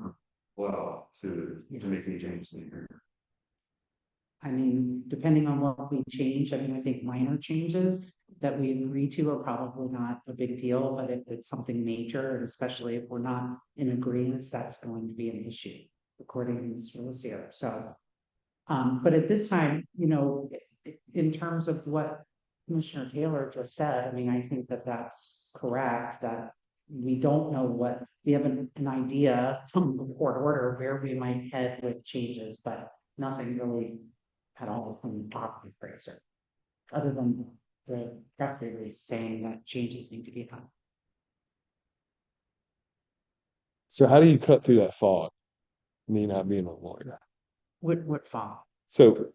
well, to make any changes in the agreement. I mean, depending on what we change, I mean, I think minor changes that we agree to are probably not a big deal, but if it's something major, and especially if we're not in agreement, that's going to be an issue, according to Mr. Lassier. So, but at this time, in terms of what Commissioner Taylor just said, I mean, I think that that's correct, that we don't know we have an idea from the court order where we might head with changes, but nothing really at all from the property appraiser, other than the press release saying that changes need to be done. So how do you cut through that fog? Me not being a lawyer. What file? So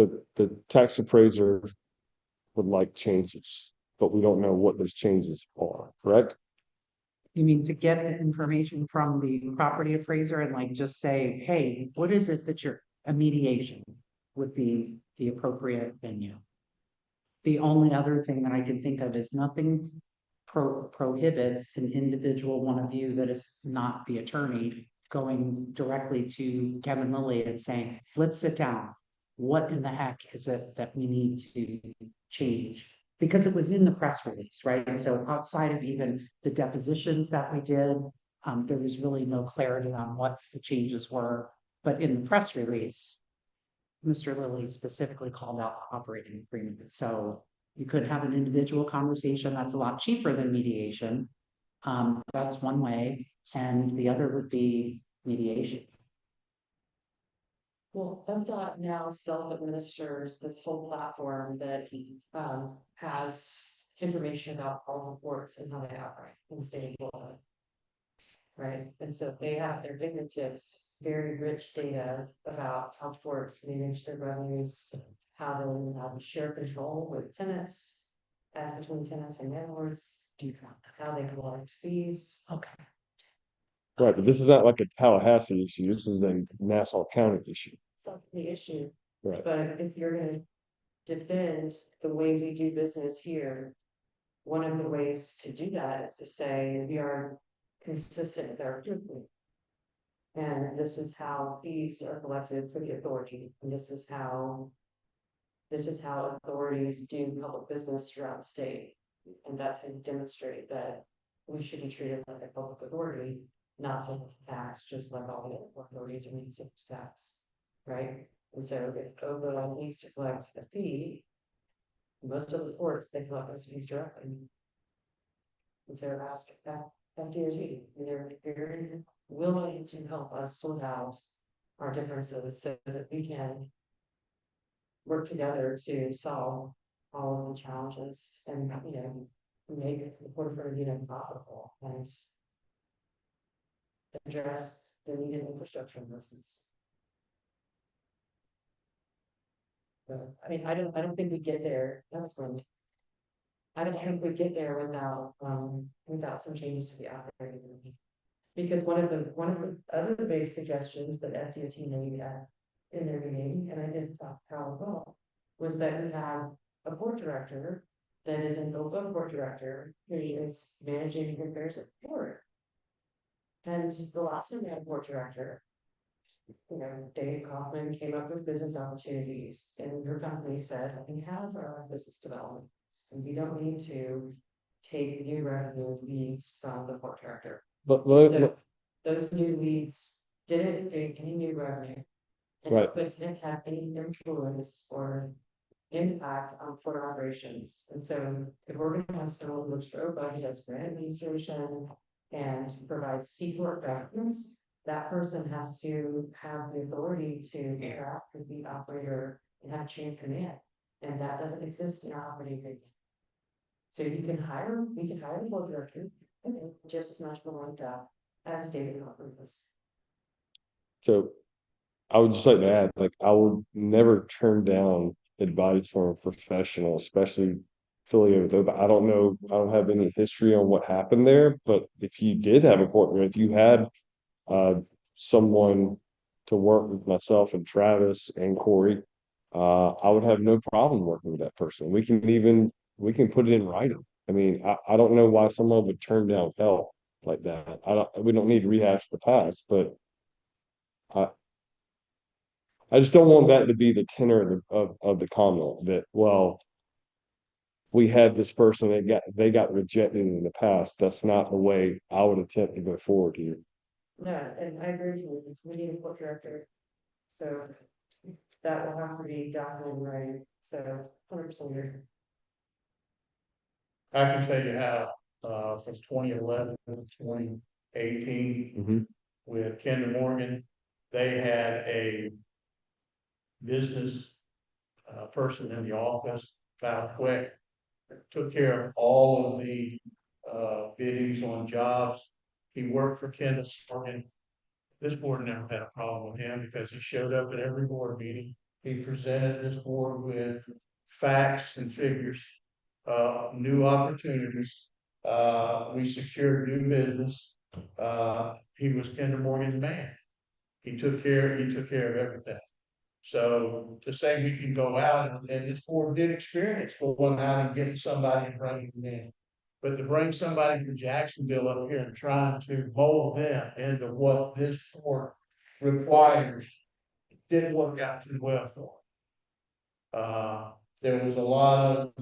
the tax appraiser would like changes, but we don't know what those changes are, correct? You mean to get the information from the property appraiser and like just say, hey, what is it that a mediation would be the appropriate venue? The only other thing that I can think of is nothing prohibits an individual, one of you that is not the attorney, going directly to Kevin Lilly and saying, let's sit down. What in the heck is it that we need to change? Because it was in the press release, right? So outside of even the depositions that we did, there was really no clarity on what the changes were. But in the press release, Mr. Lilly specifically called out the operating agreement. So you could have an individual conversation that's a lot cheaper than mediation. That's one way, and the other would be mediation. Well, MDOT now self-administers this whole platform that has information about all the ports and how they operate in the state of Florida. Right, and so they have at their fingertips very rich data about how ports manage their revenues, how they share control with tenants, as between tenants and landlords, how they collect fees. Okay. Right, but this is not like a Tallahassee issue, this is a Nassau County issue. So the issue, Right. but if you're gonna defend the way we do business here, one of the ways to do that is to say we are consistent with our approval. And this is how fees are collected for the authority, and this is how authorities do public business throughout the state. And that's going to demonstrate that we should be treated like a public authority, not subject to tax, just like all the other authorities are being subject to tax, right? And so if OHPA needs to collect a fee, most of the courts, they collect those fees directly. And so ask that DOT, they're very willing to help us sort out our differences so that we can work together to solve all of the challenges and, make the Port Authority profitable and address the needed infrastructure investments. So, I mean, I don't think we get there. That was one. I don't think we get there without some changes to the operating agreement. Because one of the other big suggestions that FDOT made in their meeting, and I didn't talk how well, was that we have a port director that is an open port director who is managing the affairs at the port. And the last time we had a port director, Dave Kaufman came up with business opportunities, and your company said, we have our business development, and we don't need to take new revenue leads from the port director. But Those new leads didn't bring any new revenue. Right. But didn't have any influence or impact on port operations. And so if we're gonna have someone who looks for OHPA, he does grant administration and provides seaport governance, that person has to have the authority to interact with the operator and have chain of command. And that doesn't exist in our operating agreement. So we can hire the board director, just as much more like that as David Hoffman was. so I would just like to add, like, I would never turn down advice from a professional, especially affiliated with OHPA. I don't know, I don't have any history on what happened there, but if you did have a partner, if you had someone to work with myself and Travis and Corey, I would have no problem working with that person. We can put it in writing. I mean, I don't know why someone would turn down help like that. We don't need to rehash the past, but I just don't want that to be the tenor of the comment that, well, we had this person that they got rejected in the past. That's not the way I would attempt to go forward here. No, and I agree with you, we need a port director. So that will have to be documented, right? So 100% agree. I can tell you how, from 2011 to 2018, with Kinder Morgan, they had a business person in the office, Val Quick, took care of all of the biddings on jobs. He worked for Kinder Morgan. This board never had a problem with him because he showed up at every board meeting. He presented this board with facts and figures, new opportunities. We secured new business. He was Kinder Morgan's man. He took care of everything. So to say we can go out and this board did experience going out and getting somebody and bringing them in. But to bring somebody from Jacksonville up here and trying to mold them into what this board requires didn't work out too well for them. There was a lot of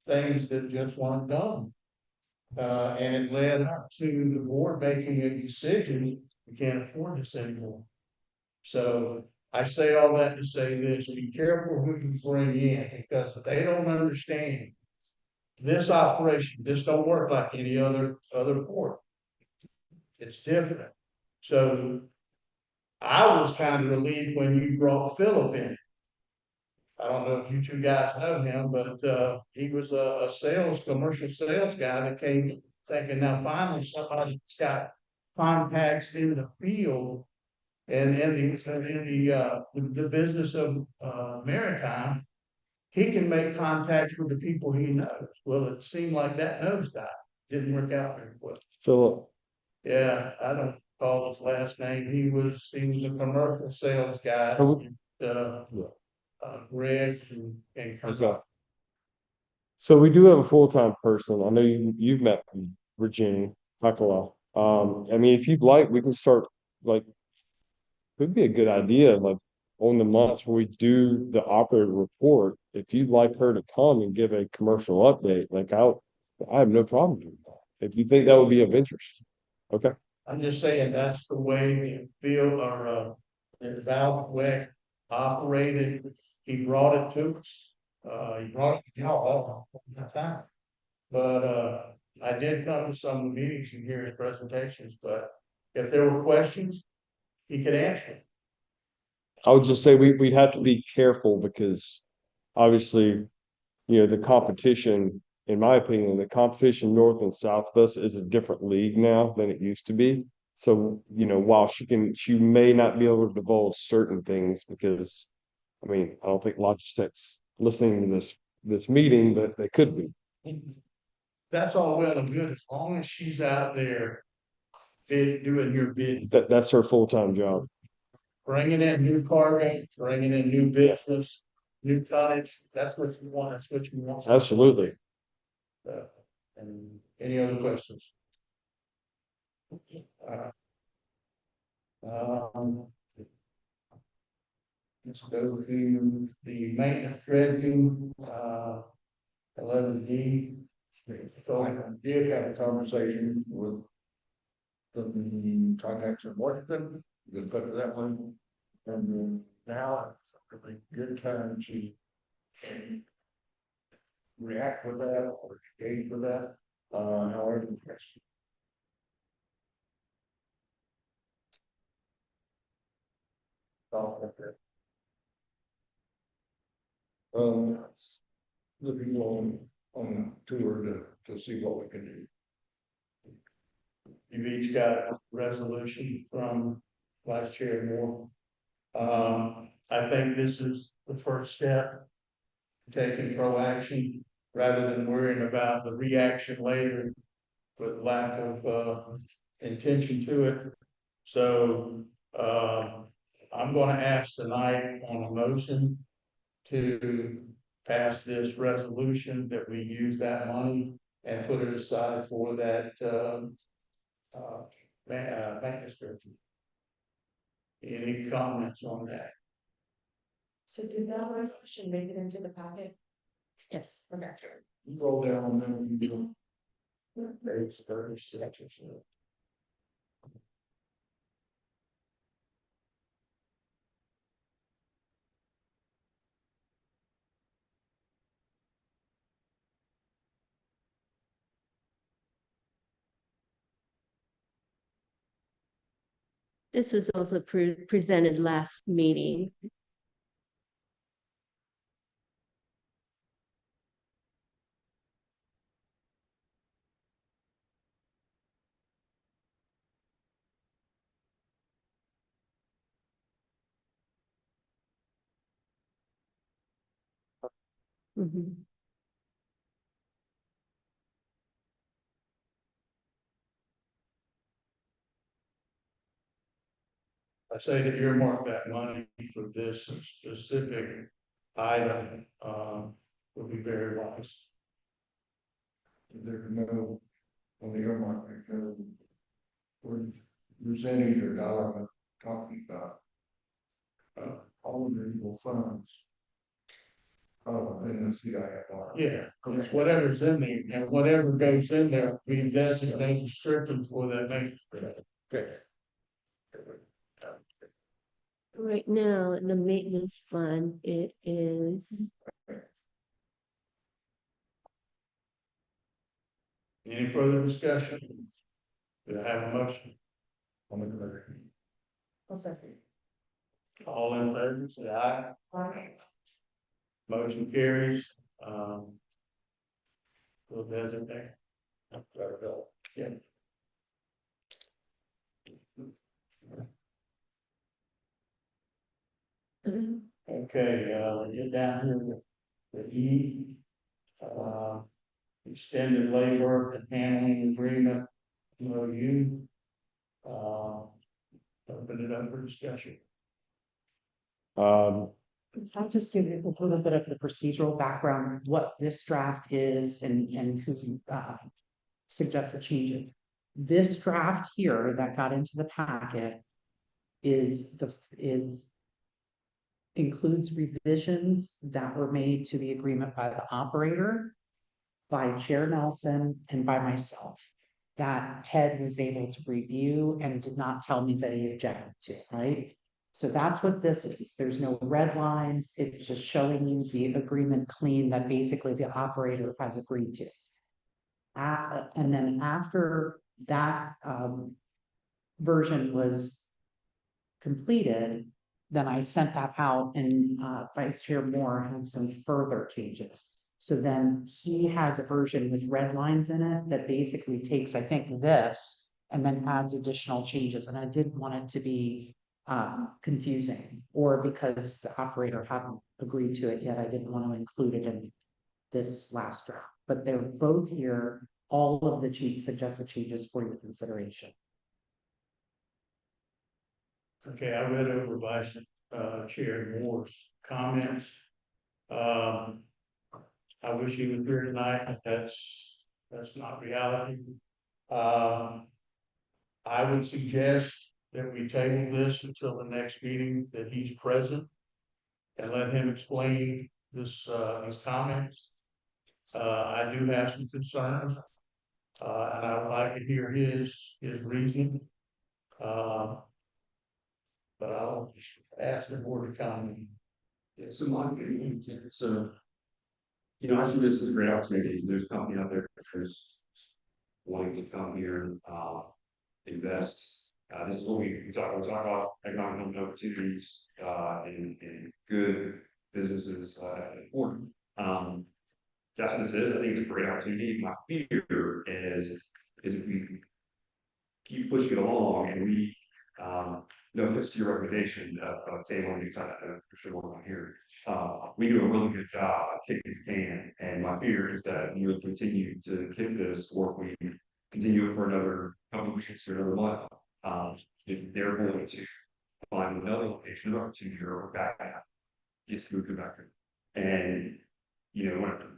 things that just weren't done. And it led up to the board making a decision, we can't afford this anymore. So I say all that to say this, be careful who you bring in, because if they don't understand this operation, this don't work like any other port. It's different. So I was kind of relieved when you brought Philip in. I don't know if you two guys know him, but he was a commercial sales guy that came thinking, now finally somebody's got contacts in the field and in the business of maritime. He can make contacts with the people he knows. Well, it seemed like that nosedive didn't work out very well. Philip, Yeah, I don't recall his last name. He was a commercial sales guy. Greg and okay. So we do have a full-time person. I know you've met Virginia Hakala. I mean, if you'd like, we can start like, could be a good idea, like on the months where we do the operator report, if you'd like her to come and give a commercial update, like I have no problem doing that. If you think that would be of interest. Okay. I'm just saying that's the way the field or the valve way operated. He brought it to us. He brought it to y'all all the time. But I did come to some meetings and hear his presentations, but if there were questions, he could answer them. I would just say we'd have to be careful because obviously, the competition, in my opinion, the competition north and south of us is a different league now than it used to be. So, while she may not be able to divulge certain things because, I mean, I don't think Logitech's listening to this meeting, but they could be. That's all well and good as long as she's out there doing your bid, That's her full-time job. bringing in new cargo, bringing in new business, new tonnage. That's what you want. That's what you want. Absolutely. And any other questions? Um, let's go to the maintenance dredging, 11D. So I did have a conversation with the contacts in Washington, you can put it that way. And now it's a really good time to react with that or engage with that, however. Um, looking on tour to see what we can do. You've each got a resolution from Vice Chair Moore. I think this is the first step, taking proaction rather than worrying about the reaction later with lack of intention to it. So I'm going to ask tonight on a motion to pass this resolution that we use that money and put it aside for that maintenance director. Any comments on that? So did that resolution make it into the packet? Yes. Okay. You roll down on them, you do. Page 36 or so. This was also presented last meeting. Mhm. I say to earmark that money for this specific item, would be very wise. There's no, on the earmark, there's no, we're presenting or dollar talking about. All renewable funds. Oh, in the CIFR. Yeah, it's whatever's in there, and whatever goes in there, we designate strictly for that maintenance. Okay. Right now, in the maintenance fund, it is, Any further discussion? Do I have a motion? On the committee. I'll second. All in favor, say aye. Motion carries. We'll designate. Yeah. Okay, get down here to the E. Extended labor and handling agreement, MOU. Open it up for discussion. I'll just give you a little bit of the procedural background, what this draft is and who suggested changes. This draft here that got into the packet is includes revisions that were made to the agreement by the operator, by Chair Nelson, and by myself, that Ted was able to review and did not tell me that he objected to, right? So that's what this is. There's no red lines. It's just showing you the agreement clean that basically the operator has agreed to. And then after that version was completed, then I sent that out and Vice Chair Moore had some further changes. So then he has a version with red lines in it that basically takes, I think, this and then adds additional changes. And I didn't want it to be confusing, or because the operator hadn't agreed to it yet, I didn't want to include it in this last draft. But they're both here, all of the suggested changes for your consideration. Okay, I read over Vice Chair Moore's comments. I wish he was here tonight, but that's not reality. I would suggest that we table this until the next meeting that he's present and let him explain this, his comments. I do have some concerns, and I would like to hear his reasoning. But I'll ask the board to comment. Yeah, so so, I see this as a great opportunity. There's a company out there that's wanting to come here and, invest. This is what we talk about economic opportunities, and good businesses, important. That's what this is. I think it's a great opportunity. My fear is if we keep pushing it along and we, no, it's to your recommendation of tabling these, for sure one here. We do a really good job of kicking the can, and my fear is that we will continue to kick this, or if we continue it for another couple of weeks or another month. If they're going to find another location of opportunity or back out, it's moved back. And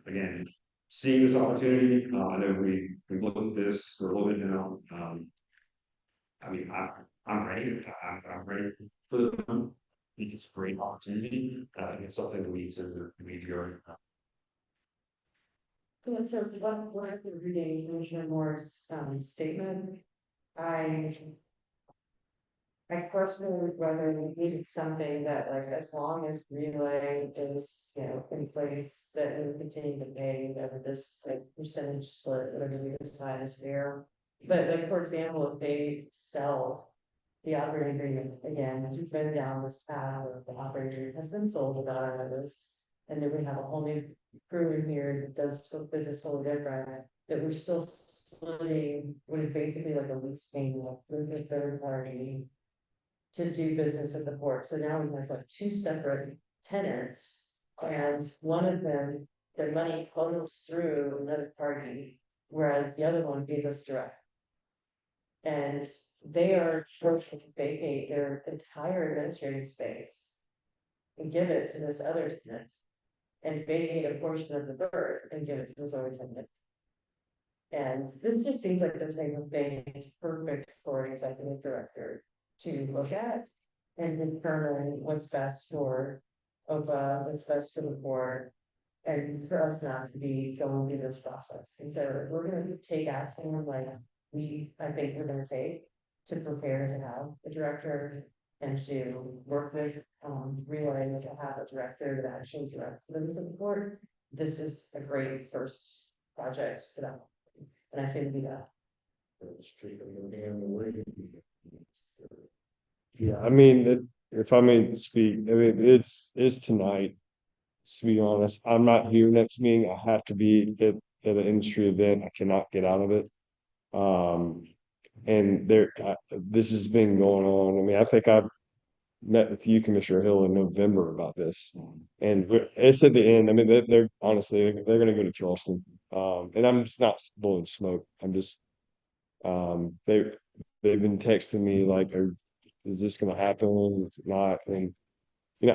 again, seeing this opportunity, I know we've looked at this for a little bit now. I mean, I'm ready. I'm ready for the. I think it's a great opportunity. I think it's something we need to go. So what I've been reading Commissioner Moore's statement, I personally whether we needed something that, like, as long as relay is, in place, that we continue to pay whatever this, like, percentage split, whatever we decide is fair. But, like, for example, if they sell the operating agreement again, as we've been down this path of the operating agreement has been sold without our notice, and then we have a whole new crew in here that does business totally different, that we're still splitting what is basically like a lease payment with a third party to do business at the port. So now we have like two separate tenants, and one of them their money funnels through another party, whereas the other one pays us direct. And they are forced to vacate their entire administrative space and give it to this other tenant, and vacate a portion of the berth and give it to this other tenant. And this just seems like the type of thing that's perfect for an executive director to look at and determine what's best for OPA, what's best for the board, and for us not to be going through this process. And so we're gonna take action like I think we're gonna take to prepare to have a director and to work with, realizing to have a director that actually directs the members of the board. This is a great first project for that. And I say to do that. Yeah, I mean, if I may speak, I mean, it's tonight. To be honest, I'm not here next meeting. I have to be at an industry event. I cannot get out of it. And this has been going on. I mean, I think I've met with you, Commissioner Hill, in November about this. And it's at the end. I mean, they're honestly, they're gonna go to Charleston. And I'm just not blowing smoke. I'm just, they've been texting me like, is this gonna happen? Is it not? And,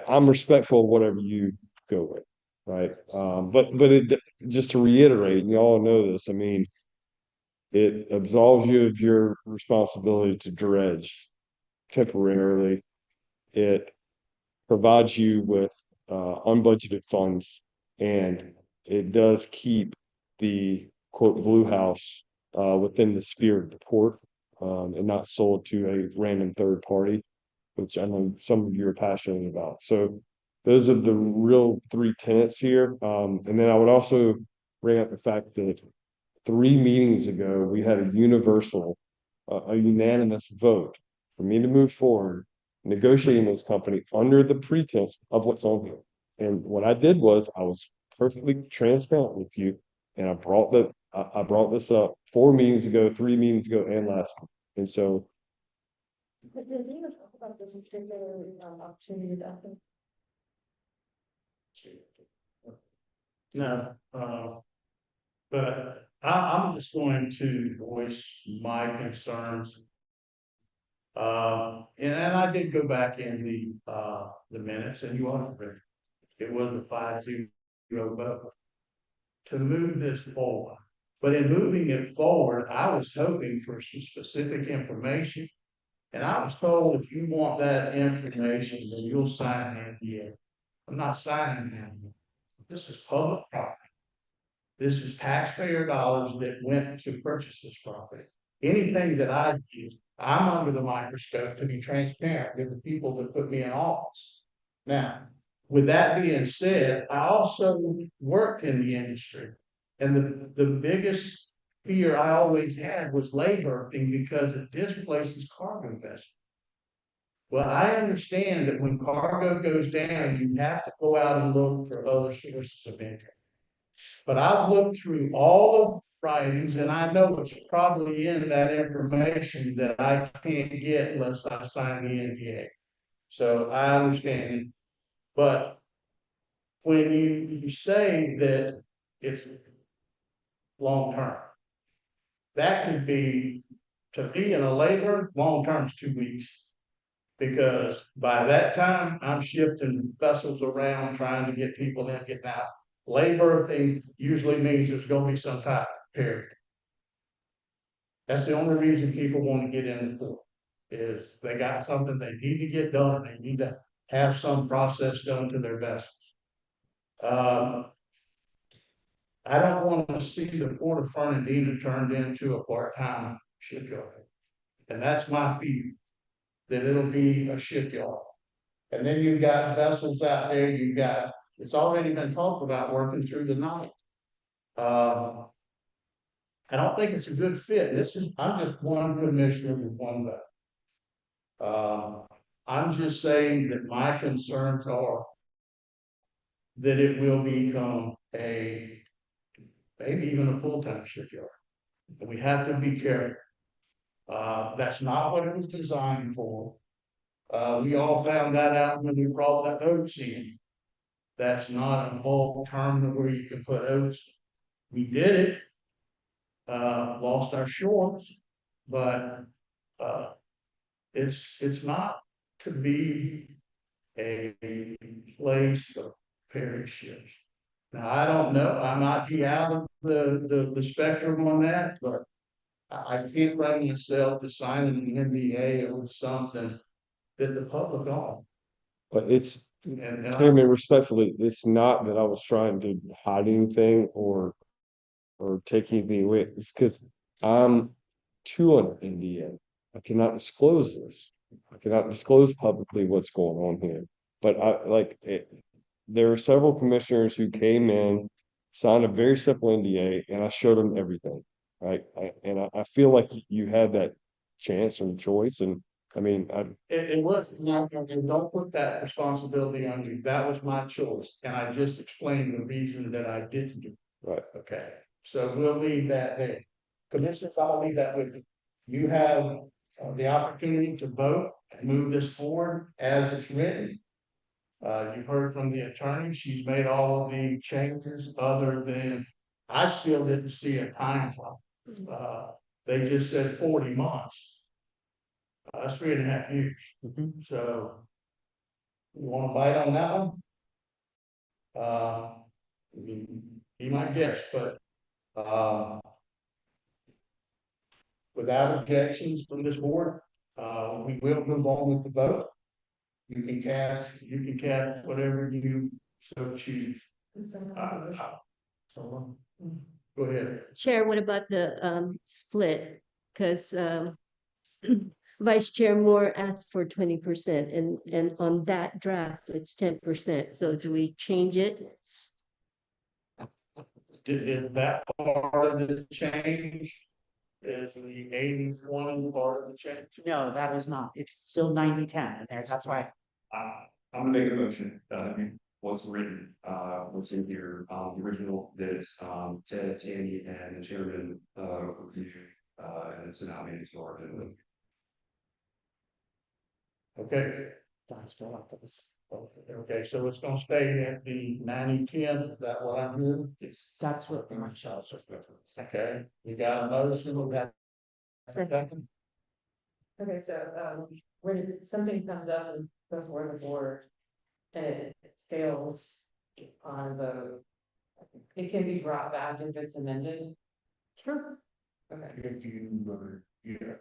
I'm respectful of whatever you go with, right? But just to reiterate, you all know this, I mean, it absolves you of your responsibility to dredge temporarily. It provides you with unbudgeted funds, and it does keep the quote blue house within the sphere of the port, and not sold to a random third party, which I know some of you are passionate about. So those are the real three tenets here. And then I would also bring up the fact that 3 meetings ago, we had a unanimous vote for me to move forward negotiating this company under the pretense of what's on here. And what I did was I was perfectly transparent with you, and I brought this up 4 meetings ago, 3 meetings ago, and last one. And so But does anyone talk about this particular opportunity that No, but I'm just going to voice my concerns. And I did go back in the minutes, and you are correct. It was a 5-0 vote to move this forward. But in moving it forward, I was hoping for some specific information. And I was told, if you want that information, then you'll sign an NDA. I'm not signing an NDA. This is public property. This is taxpayer dollars that went to purchase this property. Anything that I do, I'm under the microscope to be transparent with the people that put me in office. Now, with that being said, I also worked in the industry. And the biggest fear I always had was labor, because it displaces cargo vessels. Well, I understand that when cargo goes down, you have to go out and look for other sources of income. But I've looked through all of writings, and I know it's probably in that information that I can't get unless I sign the NDA. So I understand, but when you say that it's long term, that could be, to be in a labor, long term is 2 weeks. Because by that time, I'm shifting vessels around, trying to get people in, getting out. Labor thing usually means there's gonna be some type of period. That's the only reason people want to get in the port, is they got something they need to get done, they need to have some process done to their vessels. I don't want to see the Port of Fernandina turned into a part-time shipyard. And that's my fear, that it'll be a shipyard. And then you've got vessels out there, it's already been talked about working through the night. I don't think it's a good fit. I'm just one commissioner with one vote. I'm just saying that my concerns are that it will become maybe even a full-time shipyard. And we have to be careful. That's not what it was designed for. We all found that out when we brought the boats in. That's not a whole term where you can put oats. We did it. Lost our shorts, but, it's not to be a place of parishes. Now, I don't know, I might be out of the spectrum on that, but I can't bring myself to sign an NDA or something that the public on. But it's, And Chairman, respectfully, it's not that I was trying to hide anything or take anything away. It's because I'm too under NDA. I cannot disclose this. I cannot disclose publicly what's going on here. But I like it. There are several commissioners who came in, signed a very simple NDA, and I showed them everything. Right. I feel like you had that chance and choice. And I mean, it was not, and don't put that responsibility on you. That was my choice, and I just explained the reason that I didn't do. right. Okay, so we'll leave that there. Commissioners, I'll leave that with you. You have the opportunity to vote and move this forward as it's written. You've heard from the attorney, she's made all of the changes other than, I still didn't see a time frame. They just said 40 months. That's 3.5 years. So you wanna bite on that one? Be my guest, but, without objections from this board, we will move on with the vote. You can cast whatever you so choose. Go ahead. Chair, what about the split? Because Vice Chair Moore asked for 20%, and on that draft, it's 10%. So do we change it? Is that part of the change? Is the 80-20 part of the change? No, that is not. It's still 90-10 in there. That's why. I'm gonna make a motion, what's written, what's in here, the original that is, Ted, Tammy, and the chairman, reviewed, and it's now made its margin. Okay. Okay, so it's gonna stay at the 90-10, is that what I'm hearing? That's what the one shows. Okay, you got a motion, we got a second? Okay, so, when something comes up before the board and it fails on the, it can be brought back if it's amended. Sure. Okay, If you, yeah.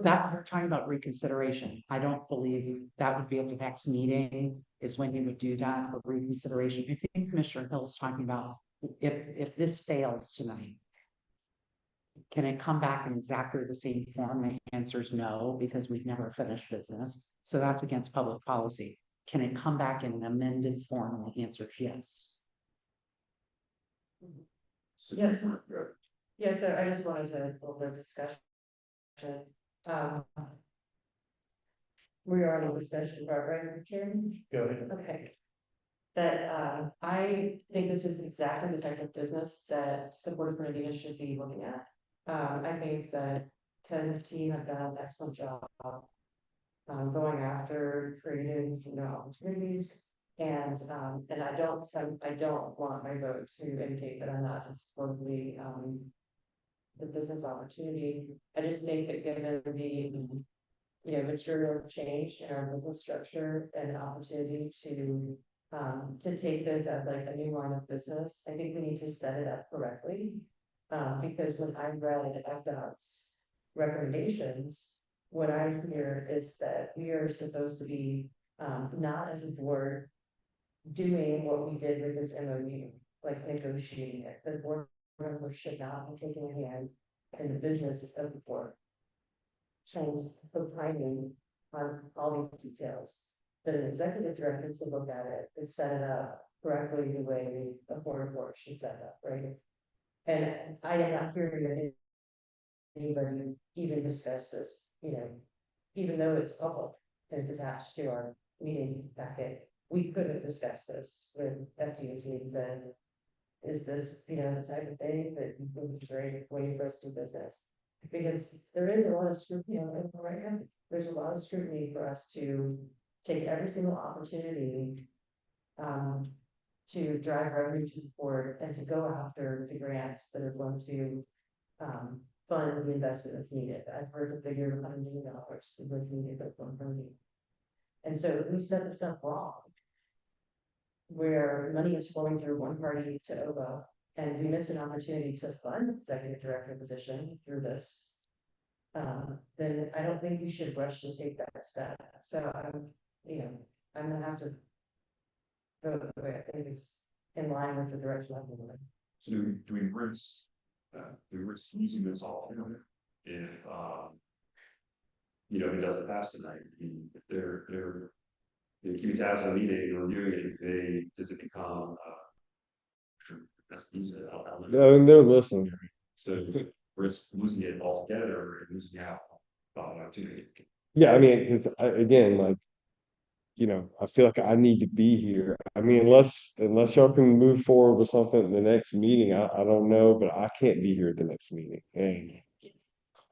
That, we're talking about reconsideration. I don't believe that would be at the next meeting is when you would do that for reconsideration. I think Commissioner Hill's talking about if this fails tonight. Can it come back in exactly the same form? The answer is no, because we've never finished business. So that's against public policy. Can it come back in an amended form? And the answer is yes. yes, yeah, so I just wanted to hold a discussion. We are on a discussion part, right, Chairman? Go ahead. Okay. That, I think this is exactly the type of business that the Board of Commissioners should be looking at. I think that Ted and his team have done an excellent job. Going after creative, opportunities. And I don't want my vote to indicate that I'm not in support of the business opportunity. I just think that given the, material change in our business structure and an opportunity to take this as like a new line of business, I think we need to set it up correctly. Because when I read FDOT's recommendations, what I hear is that we are supposed to be, not as a board doing what we did with this MOU, like negotiating it. The board members should not be taking a hand in the business of the board. Opining on all these details, that an executive director should look at it and set it up correctly the way the board should set up, right? And I am not hearing anybody even discuss this, even though it's public and it's attached to our meeting packet. We could have discussed this with FDOT and said, is this, the type of thing that is a great way for us to do business? Because there is a lot of scrutiny on it right now. There's a lot of scrutiny for us to take every single opportunity um, to drive revenue to the port and to go after the grants that are going to, fund the investment that's needed. I've heard the figure of $100 million was needed to fund funding. And so we set this up wrong, where money is flowing through one party to OBA, and we miss an opportunity to fund executive director position through this. Then I don't think we should rush to take that step. So I'm gonna have to vote the way I think is in line with the direction I'm moving. So do we risk using this all, if, if it doesn't pass tonight? I mean, if they keep tabs on the meeting or doing it, does it become, let's use it out. No, and they're listening. So risk losing it altogether or losing out on opportunity. Yeah, I mean, 'cause again, like, I feel like I need to be here. I mean, unless y'all can move forward with something in the next meeting, I don't know, but I can't be here at the next meeting. And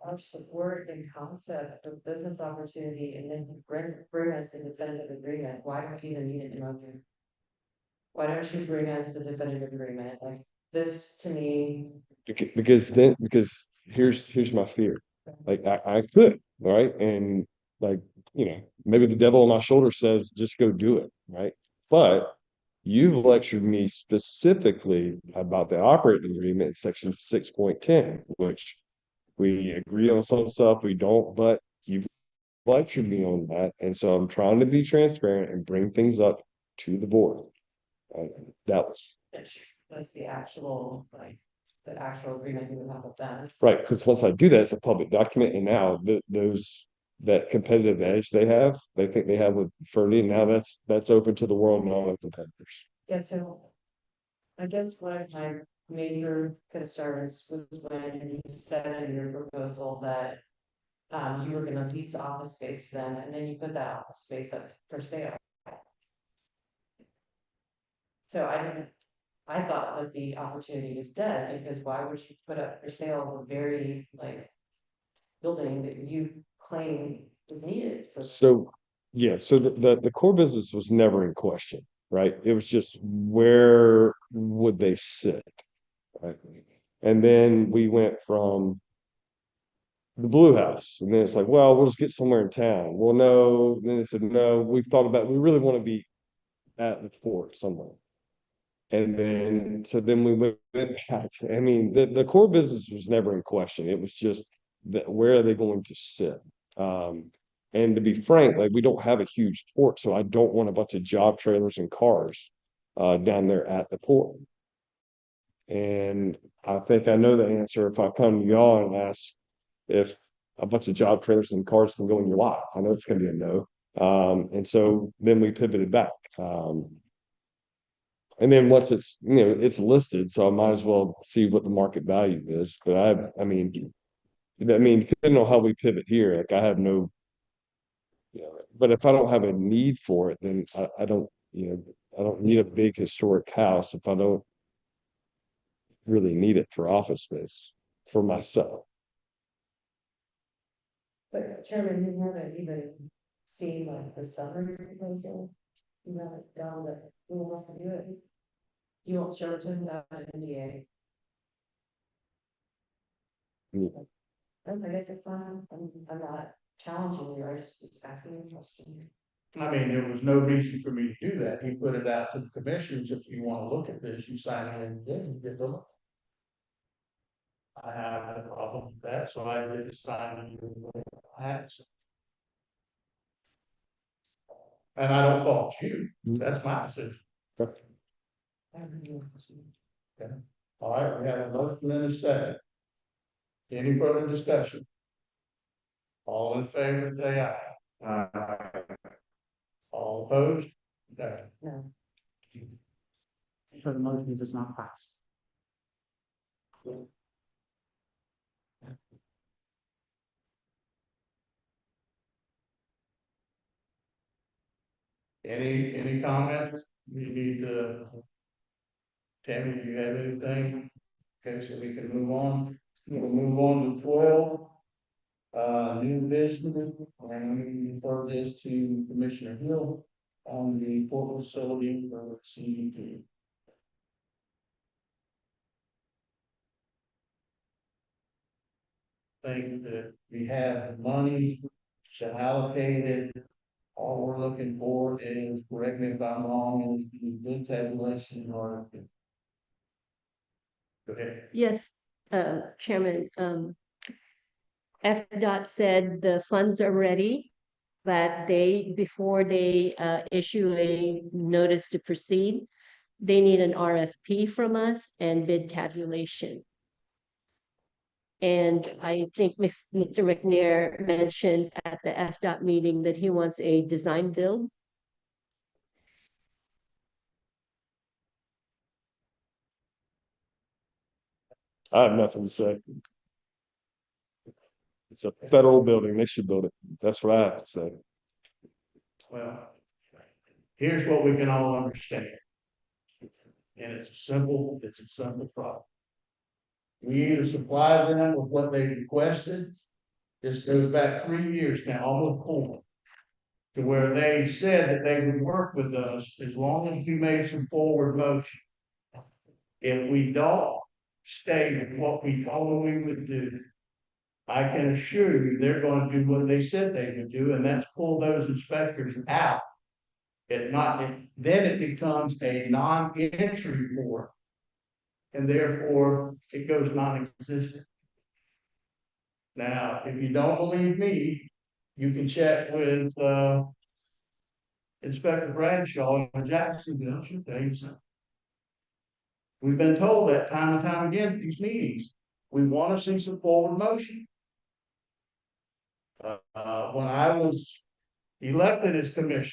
Our support and concept of business opportunity, and then bring us the definitive agreement. Why don't you even need it in MOU? Why don't you bring us the definitive agreement? Like this to me, because here's my fear. Like I could, right? And like, maybe the devil on my shoulder says, just go do it, right? But you've lectured me specifically about the operating agreement in section 6.10, which we agree on some stuff, we don't, but you've lectured me on that. And so I'm trying to be transparent and bring things up to the board. That was that's the actual, the actual agreement you would have with them. right, because once I do that, it's a public document, and now that competitive edge they think they have with Ferdy, and now that's open to the world and all their competitors. Yeah, so I guess one of my major concerns was when you said in your proposal that you were gonna lease office space to them, and then you put that office space up for sale. So I thought that the opportunity was dead, because why would you put up for sale a very building that you claim is needed for? So, yeah, so the core business was never in question, right? It was just where would they sit, right? And then we went from the Blue House, and then it's like, well, we'll just get somewhere in town. Well, no, then they said, no, we've thought about, we really want to be at the fort somewhere. And then, so then we went back. I mean, the core business was never in question. It was just that where are they going to sit? And to be frank, like we don't have a huge port, so I don't want a bunch of job trailers and cars down there at the port. And I think I know the answer if I come to y'all and ask if a bunch of job trailers and cars can go in your lot. I know it's gonna be a no. And so then we pivoted back. And then once it's listed, so I might as well see what the market value is. But depending on how we pivot here, like I have no, but if I don't have a need for it, then I don't, I don't need a big historic house if I don't really need it for office space for myself. But Chairman, you haven't even seen the summary proposal. You haven't done that, who wants to do it? You won't show it to him without an NDA. I guess it's fine. I'm not challenging you, I just was asking you a question. I mean, there was no reason for me to do that. He put it out to the commissioners. If you want to look at this, you sign it and then you get the look. I have a problem with that, so I did sign it. I had to. And I don't fault you. That's my decision. Okay. Okay. All right, we have a motion and a second. Any further discussion? All in favor, say aye. All opposed? Okay. No. So the motion does not pass. Any comments? We need to. Tammy, do you have anything? Okay, so we can move on. We'll move on to 12. New business, and we refer this to Commissioner Hill. on the port facility for CDP. Think that we have money to allocate it. All we're looking for is, correct me if I'm wrong, is the good tabulation or. Go ahead. Yes, Chairman, FDOT said the funds are ready, but before they issue a notice to proceed, they need an RFP from us and bid tabulation. And I think Mr. McNair mentioned at the FDOT meeting that he wants a design build. I have nothing to say. It's a federal building, they should build it. That's what I have to say. Well, here's what we can all understand. And it's a simple problem. We either supply them with what they requested. This goes back 3 years now, almost 4. To where they said that they would work with us as long as we made some forward motion. If we don't stay with what we told them we would do, I can assure you they're going to do what they said they would do, and that's pull those inspectors out. Then it becomes a non-entry report. And therefore it goes non-existent. Now, if you don't believe me, you can check with Inspector Bradshaw in Jacksonville. She'll tell you something. We've been told that time and time again at these meetings. We want to see some forward motion. When I was elected as commissioner,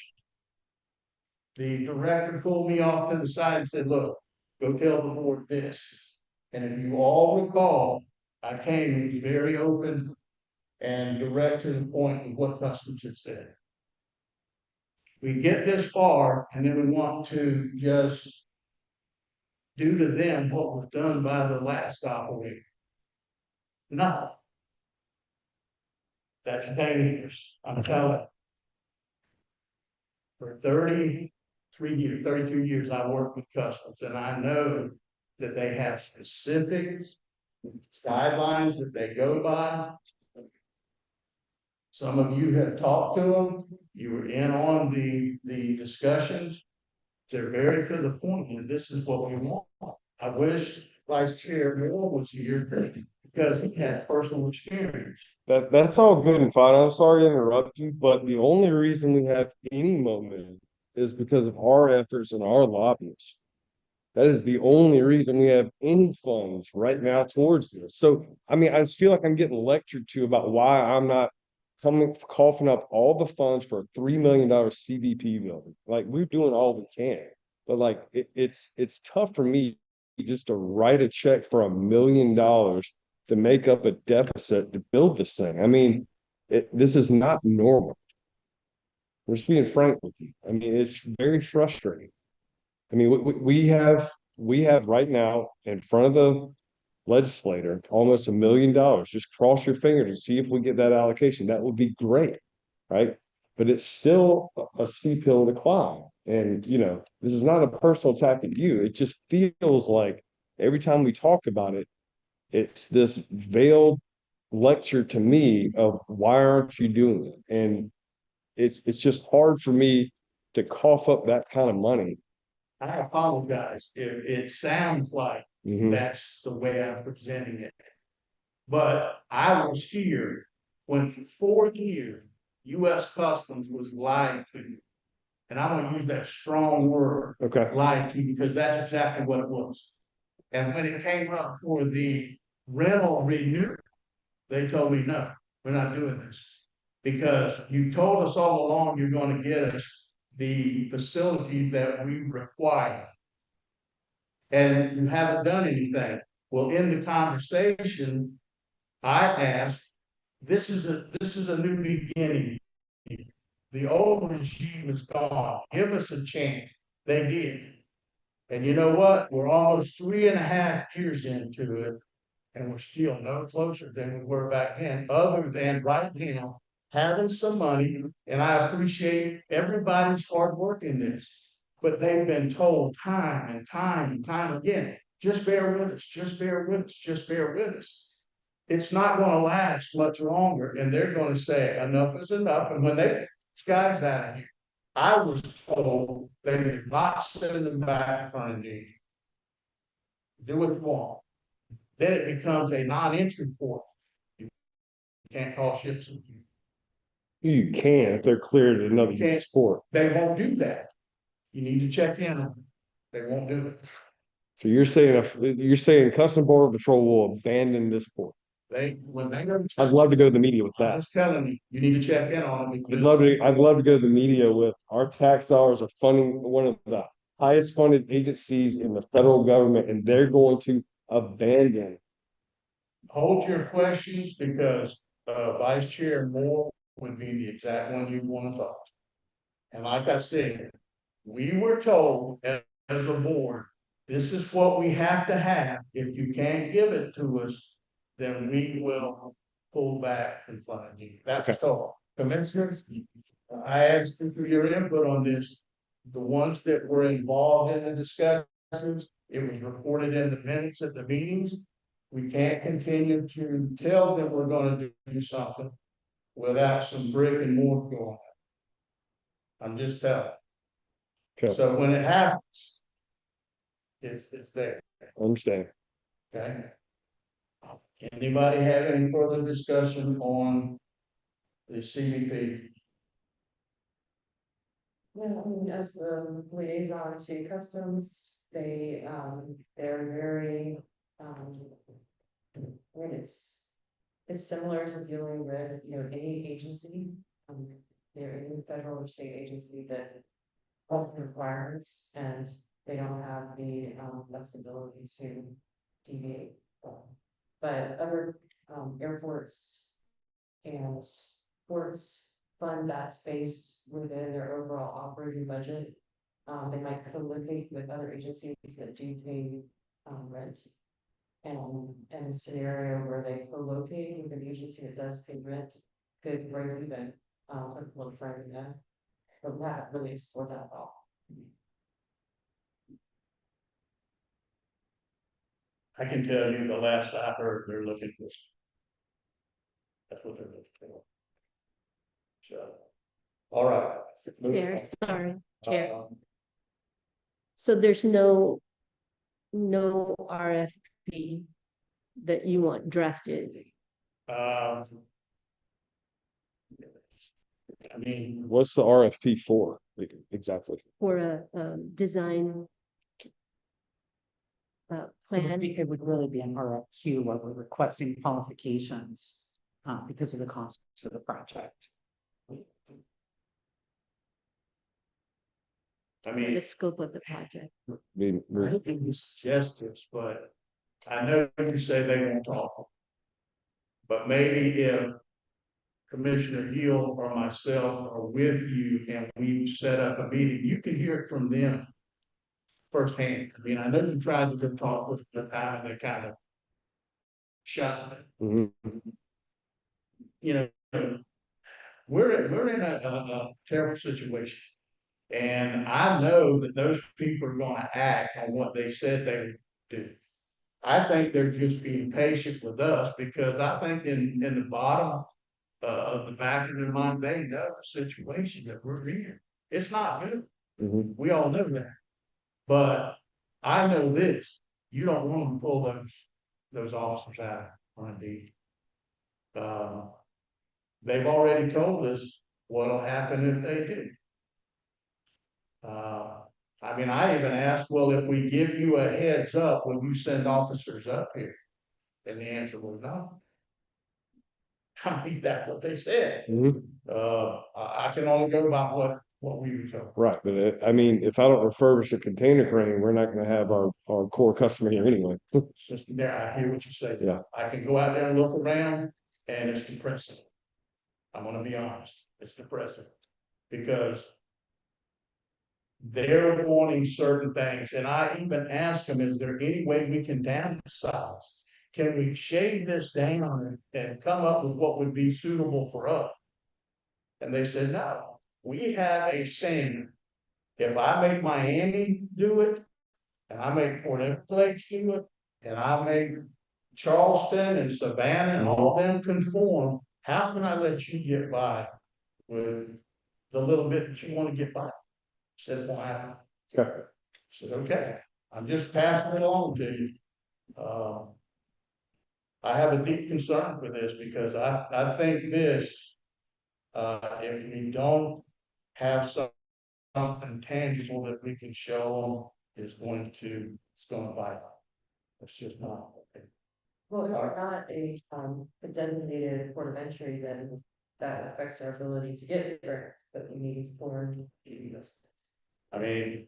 the director pulled me off to the side and said, look, go tell the board this. And if you all recall, I came very open and direct to the point of what Customs had said. We get this far and then we want to just do to them what was done by the last operator. No. That's dangerous. I'm telling you. For 32 years, I worked with Customs, and I know that they have specific guidelines that they go by. Some of you have talked to them. You were in on the discussions. They're very to the point, and this is what we want. I wish Vice Chair Moore was here because he has personal experience. That's all good and fine. I'm sorry to interrupt you, but the only reason we have any momentum is because of our efforts and our lobbyists. That is the only reason we have any funds right now towards this. So, I mean, I just feel like I'm getting lectured to about why I'm not coughing up all the funds for a $3 million CDP building. Like, we're doing all we can, but like, it's tough for me just to write a check for $1 million to make up a deficit to build this thing. I mean, this is not normal. We're just being frank with you. I mean, it's very frustrating. I mean, we have right now in front of the legislator almost $1 million. Just cross your fingers and see if we get that allocation. That would be great, right? But it's still a steep hill to climb. And you know, this is not a personal attack at you. It just feels like every time we talk about it, it's this veiled lecture to me of why aren't you doing it? And it's just hard for me to cough up that kind of money. I apologize if it sounds like that's the way I'm presenting it. But I was here when for 4 years, U.S. Customs was lied to. And I'm gonna use that strong word, Okay. lied to, because that's exactly what it was. And when it came up for the rental renewal, they told me, no, we're not doing this. Because you told us all along you're gonna get us the facility that we require. And you haven't done anything. Well, in the conversation, I asked, this is a new beginning. The old regime is gone. Give us a chance. They did. And you know what? We're almost 3.5 years into it, and we're still no closer than we were back then, other than right now, having some money, and I appreciate everybody's hard work in this. But they've been told time and time and time again, just bear with us, just bear with us, just bear with us. It's not gonna last much longer, and they're gonna say enough is enough, and when they, sky's out of here. I was told they did not send them back funding. Do what you want. Then it becomes a non-entry port. You can't call ships. You can if they're cleared at another You can't. sport. They won't do that. You need to check in on them. They won't do it. So you're saying Customs Border Patrol will abandon this port. When they go. I'd love to go to the media with I'm that. just telling you, you need to check in on them. I'd love to go to the media with our tax dollars are funding one of the highest funded agencies in the federal government, and they're going to abandon. Hold your questions because, Vice Chair Moore would be the exact one you want to talk to. And like I said, we were told as a board, this is what we have to have. If you can't give it to us, then we will pull back and fund you. That was told. Commissioners, I asked you for your input on this. The ones that were involved in the discussions, it was reported in the minutes at the meetings. We can't continue to tell them we're gonna do something without some brick and mortar going on. I'm just telling. Okay. So when it happens, it's there, I understand. okay? Anybody have any further discussion on the CBP? Well, I mean, as the liaison to customs, they're very, I mean, it's similar to dealing with, any agency, any federal or state agency that have requirements and they don't have the, flexibility to deviate. But other, airports and ports fund that space within their overall operating budget. They might co-locate with other agencies that do pay, rent. And in a scenario where they co-locate with an agency that does pay rent, could break even, with one friend, but we haven't really explored that at all. I can tell you the last I heard, they're looking for. That's what they're looking for. So, all right. Chair, sorry, Chair. Um, So there's no RFP that you want drafted I mean, What's the RFP for exactly? for a, design plan? It would really be an RFQ where we're requesting qualifications, because of the cost of the project. I The mean, scope of the project. I mean, I think you suggest this, but I know you say they won't talk. But maybe if Commissioner Hill or myself are with you and we set up a meeting, you can hear it from them firsthand. I mean, I know you tried to go talk with them and they kind of shut it. mhm. You know, we're in a terrible situation. And I know that those people are gonna act on what they said they would do. I think they're just being patient with us because I think in the bottom of the back of their mind, they know the situation that we're in. It's not good. Mhm. We all know that. But I know this, you don't want to pull those officers out on Indeed. They've already told us what'll happen if they do. I mean, I even asked, well, if we give you a heads up, will you send officers up here? And the answer was no. I mean, that's what they said. Mhm. I can only go by what we were told. Right, but I mean, if I don't refurbish a container crane, we're not gonna have our core customer here anyway. Just there, I hear what you say. Yeah. I can go out there and look around and it's depressing. I'm gonna be honest, it's depressing. Because they're wanting certain things, and I even asked them, is there any way we can downsize? Can we shave this down and come up with what would be suitable for us? And they said, no, we have a standard. If I make Miami do it, and I make Port Everglades do it, and I make Charleston and Savannah and all them conform, how can I let you get by with the little bit that you want to get by? Said, why? Okay. Said, okay, I'm just passing it along to you. I have a deep concern for this because I think this, if we don't have something tangible that we can show them, it's gonna bite. It's just not. Well, if we're not a designated port of entry, then that affects our ability to get grants that we need for us. I mean,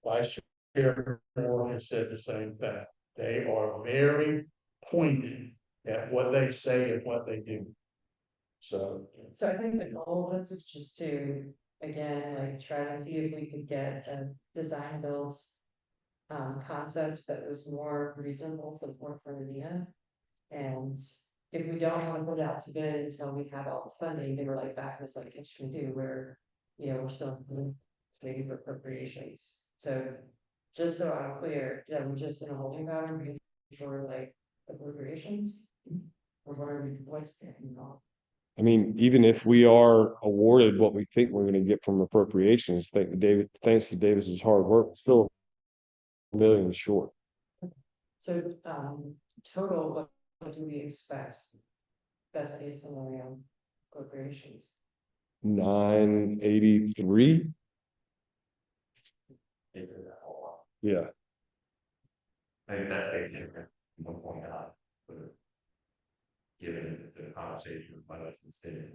Vice Chair Moore has said the same thing. They are very pointed at what they say and what they do. So, So I think the goal was just to, again, like try to see if we could get a design build concept that was more reasonable for the Port of India. And if we don't want to put it out to bid until we have all the funding, they were like back as like it should do where, we're still waiting for appropriations. So just so I'm clear, yeah, we're just in a holding pattern for like appropriations. Or what are we, what's standing on? I mean, even if we are awarded what we think we're gonna get from appropriations, thanks to Davis's hard work, we're still millions short. So, total, what do we expect? Best case scenario, appropriations. 983. Yeah, I think that's taken 1.9, but given the conversation with my state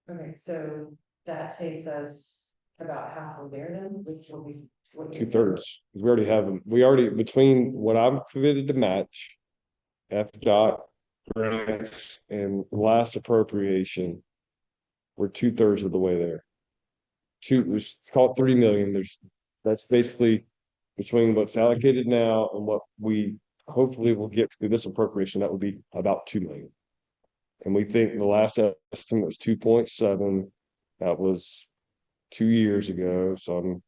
Okay, so that takes us about halfway there then, which will be. 2/3. We already have them. We already, between what I'm committed to match, FDOT grants and the last appropriation, we're 2/3 of the way there. Let's call it 3 million. That's basically between what's allocated now and what we hopefully will get through this appropriation. That would be about 2 million. And we think the last estimate was 2.7. That was 2 years ago, so I'm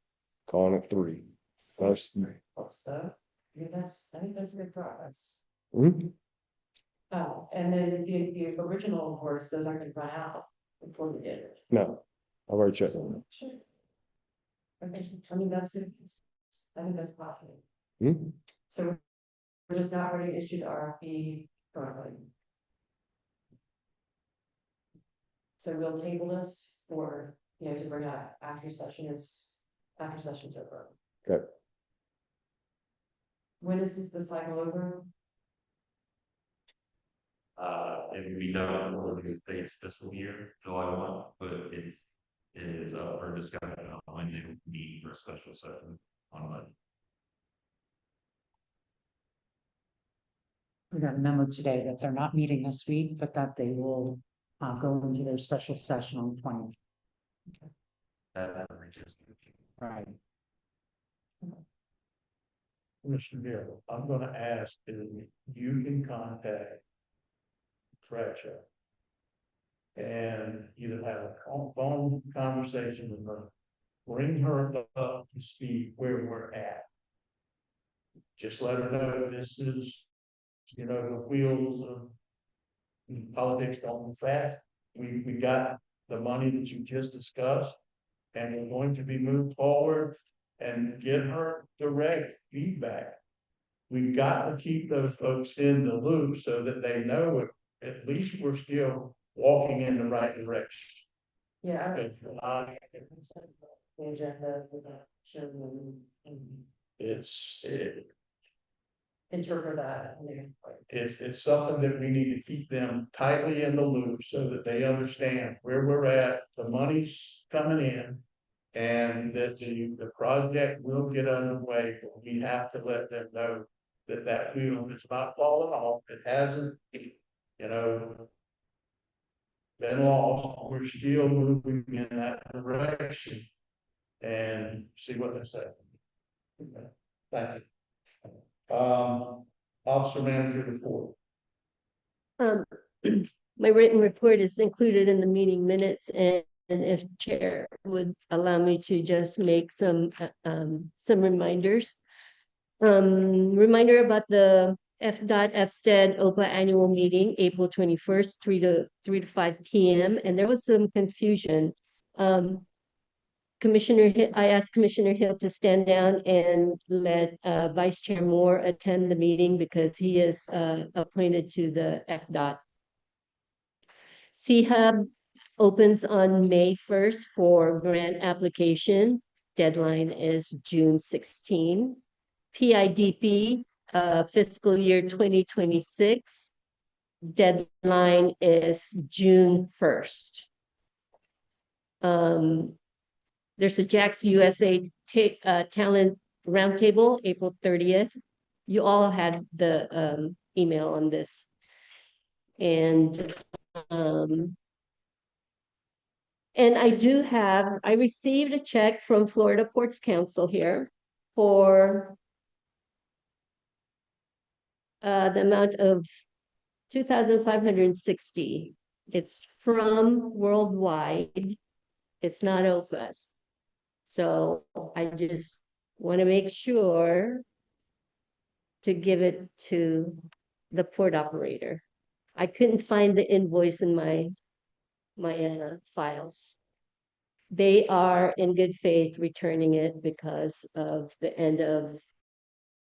calling it 3. That's, So, I think that's good progress. Mhm. And then the original awards, those aren't gonna run out before we get it. No, I've already checked. Sure. Okay, I mean, that's good. I think that's possible. Hmm? So we're just not ready to issue the RFP currently. So we'll table this for, to bring up after session's over. Okay. When is the cycle over? it would be done for the base fiscal year, July 1, but it is up for discussion on when they would meet for a special session on Monday. We got a memo today that they're not meeting this week, but that they will go into their special session on the 20th. That reaches. Right. Mr. Neal, I'm gonna ask that you can contact Fletcher and either have a phone conversation with her, bring her up to speed where we're at. Just let her know this is, the wheels of politics don't move fast. We got the money that you just discussed, and we're going to be moved forward and get her direct feedback. We've got to keep those folks in the loop so that they know it, at least we're still walking in the right direction. Yeah. Uh, The agenda, with that, show them and interpret that. And then, like, it's something that we need to keep them tightly in the loop so that they understand where we're at, the money's coming in. And that the project will get underway, but we have to let them know that that wheel is not falling off, it hasn't, been lost, we're still moving in that direction. And see what they say. Thank you. Officer manager report. my written report is included in the meeting minutes, and if chair would allow me to just make some reminders. Reminder about the FSTED OPA annual meeting, April 21st, 3 to 5 p.m. And there was some confusion. I asked Commissioner Hill to stand down and let Vice Chair Moore attend the meeting because he is appointed to the FDOT. C-Hub opens on May 1st for grant application. Deadline is June 16. PIDP fiscal year 2026. Deadline is June 1st. There's a JAX USA talent roundtable, April 30th. You all had the email on this. And I received a check from Florida Ports Council here for the amount of 2,560. It's from Worldwide. It's not OPUS. So I just want to make sure to give it to the port operator. I couldn't find the invoice in my files. They are in good faith returning it because of the end of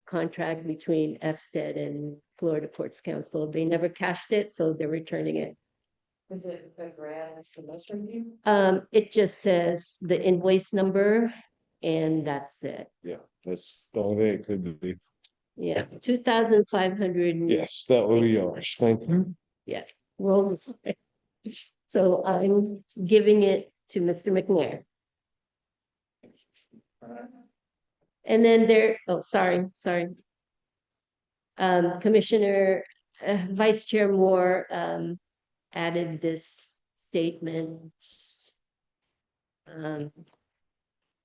contract between FSTED and Florida Ports Council. They never cashed it, so they're returning it. Is it a grant for most review? It just says the invoice number and that's it. Yeah, that's the only thing it could be. Yeah, 2,500. Yes, that will be ours. Thank you. Yeah, worldwide. So I'm giving it to Mr. McNair. And then sorry. Commissioner, Vice Chair Moore, added this statement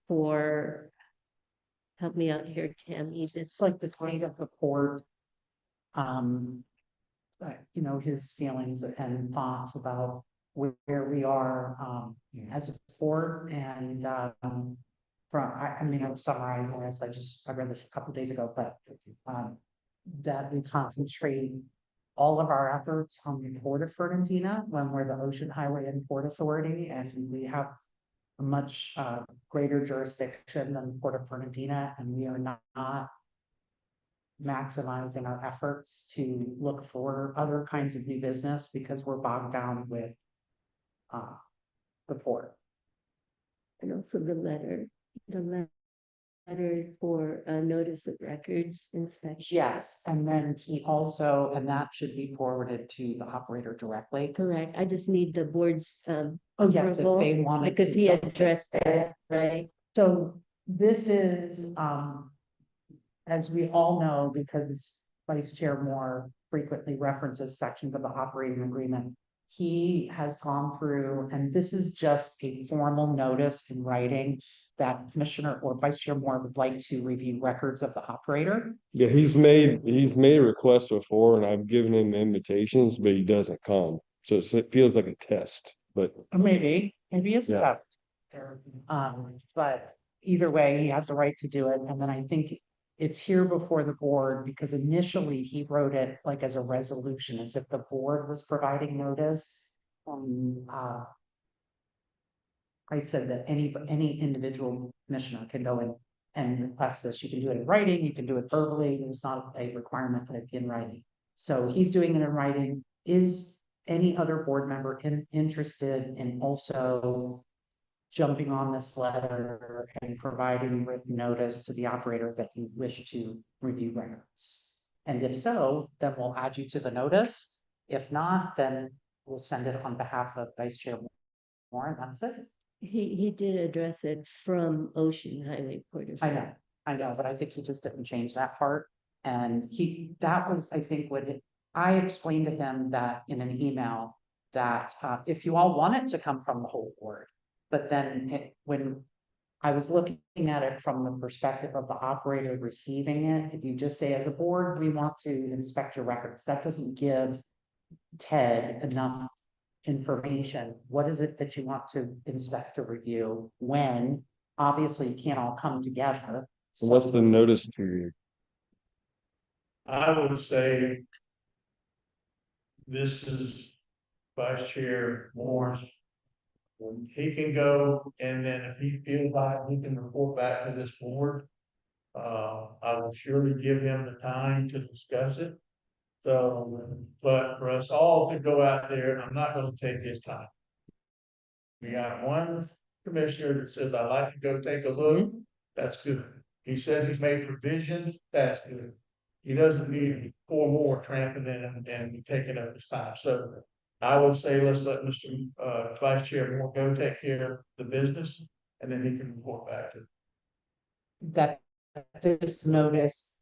for, help me out here, Tammy, this It's like the state of the port. You know, his feelings and thoughts about where we are as a port and I mean, I'm summarizing this, I read this a couple of days ago, but that we concentrate all of our efforts on the Port of Fernandina when we're the Ocean Highway and Port Authority, and we have a much greater jurisdiction than the Port of Fernandina, and we are not maximizing our efforts to look for other kinds of new business because we're bogged down with the port. and also the letter for notice of records inspection. Yes, and then he also, and that should be forwarded to the operator directly. Correct. I just need the board's Oh, yes, if approval, they want it. because he addressed that, right? So this is, as we all know, because Vice Chair Moore frequently references sections of the operating agreement, he has gone through, and this is just a formal notice in writing that Commissioner or Vice Chair Moore would like to review records of the operator. Yeah, he's made a request before and I've given him invitations, but he doesn't come. So it feels like a test, but Or maybe it's Yeah. but either way, he has a right to do it, and then I think it's here before the board, because initially he wrote it like as a resolution, as if the board was providing notice. I said that any individual commissioner can go in and request this. You can do it in writing, you can do it verbally, there's not a requirement that it be in writing. So he's doing it in writing. Is any other board member interested in also jumping on this letter and providing written notice to the operator that you wish to review records? And if so, then we'll add you to the notice. If not, then we'll send it on behalf of Vice Chair Moore, and that's it. He did address it from Ocean Highway Port. I know, but I think he just didn't change that part. And that was, I think, I explained to him that in an email that if you all want it to come from the whole board, but then when I was looking at it from the perspective of the operator receiving it, if you just say as a board, we want to inspect your records, that doesn't give Ted enough information? What is it that you want to inspect or review when? Obviously, you can't all come together. So what's the notice period? I would say this is Vice Chair Moore's. He can go, and then if he feels like he can report back to this board, I will surely give him the time to discuss it. So, but for us all to go out there, I'm not gonna take his time. We got one commissioner that says, I'd like to go take a look, that's good. He says he's made provisions, that's good. He doesn't need 4 more tramping in and taking up his time, so I would say, let's let Mr. Vice Chair Moore go take care of the business, and then he can report back to. That this notice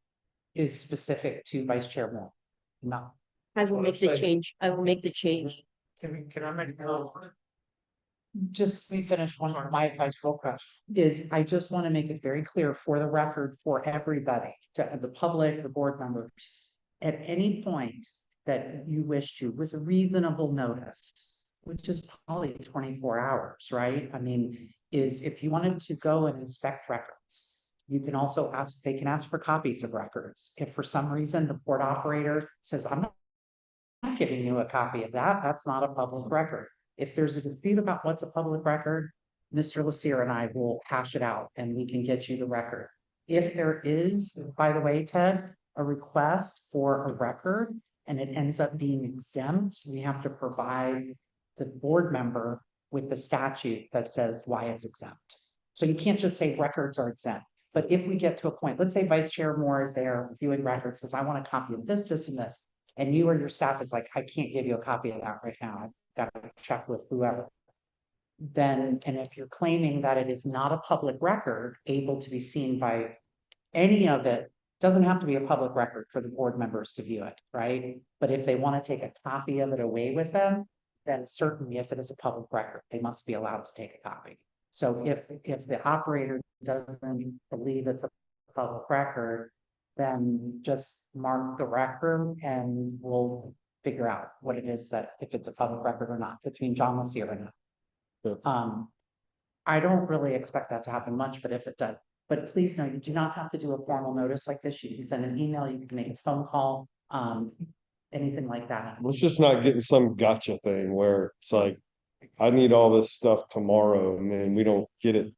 is specific to Vice Chair Moore. No, I will what make I'm the saying. change. I will make the change. Can I make a comment? just let me finish one of my advice real quick. Is I just want to make it very clear for the record, for everybody, to the public, the board members. At any point that you wish to, with a reasonable notice, which is probably 24 hours, right? I mean, is if you wanted to go and inspect records, you can also ask, they can ask for copies of records. If for some reason the port operator says, I'm not giving you a copy of that, that's not a public record. If there's a dispute about what's a public record, Mr. Lassier and I will hash it out and we can get you the record. If there is, by the way, Ted, a request for a record and it ends up being exempt, we have to provide the board member with the statute that says why it's exempt. So you can't just say records are exempt. But if we get to a point, let's say Vice Chair Moore is there reviewing records, says, I want a copy of this, this, and this. And you or your staff is like, I can't give you a copy of that right now. I've got to check with whoever. Then, and if you're claiming that it is not a public record able to be seen by any of it, doesn't have to be a public record for the board members to view it, right? But if they want to take a copy of it away with them, then certainly if it is a public record, they must be allowed to take a copy. So if the operator doesn't believe it's a public record, then just mark the record and we'll figure out what it is that, if it's a public record or not, between John Lassier and Sure. I don't really expect that to happen much, but if it does, but please know, you do not have to do a formal notice like this. You can send an email, you can make a phone call, anything like that. Let's just not get in some gotcha thing where it's like, I need all this stuff tomorrow and then we don't get it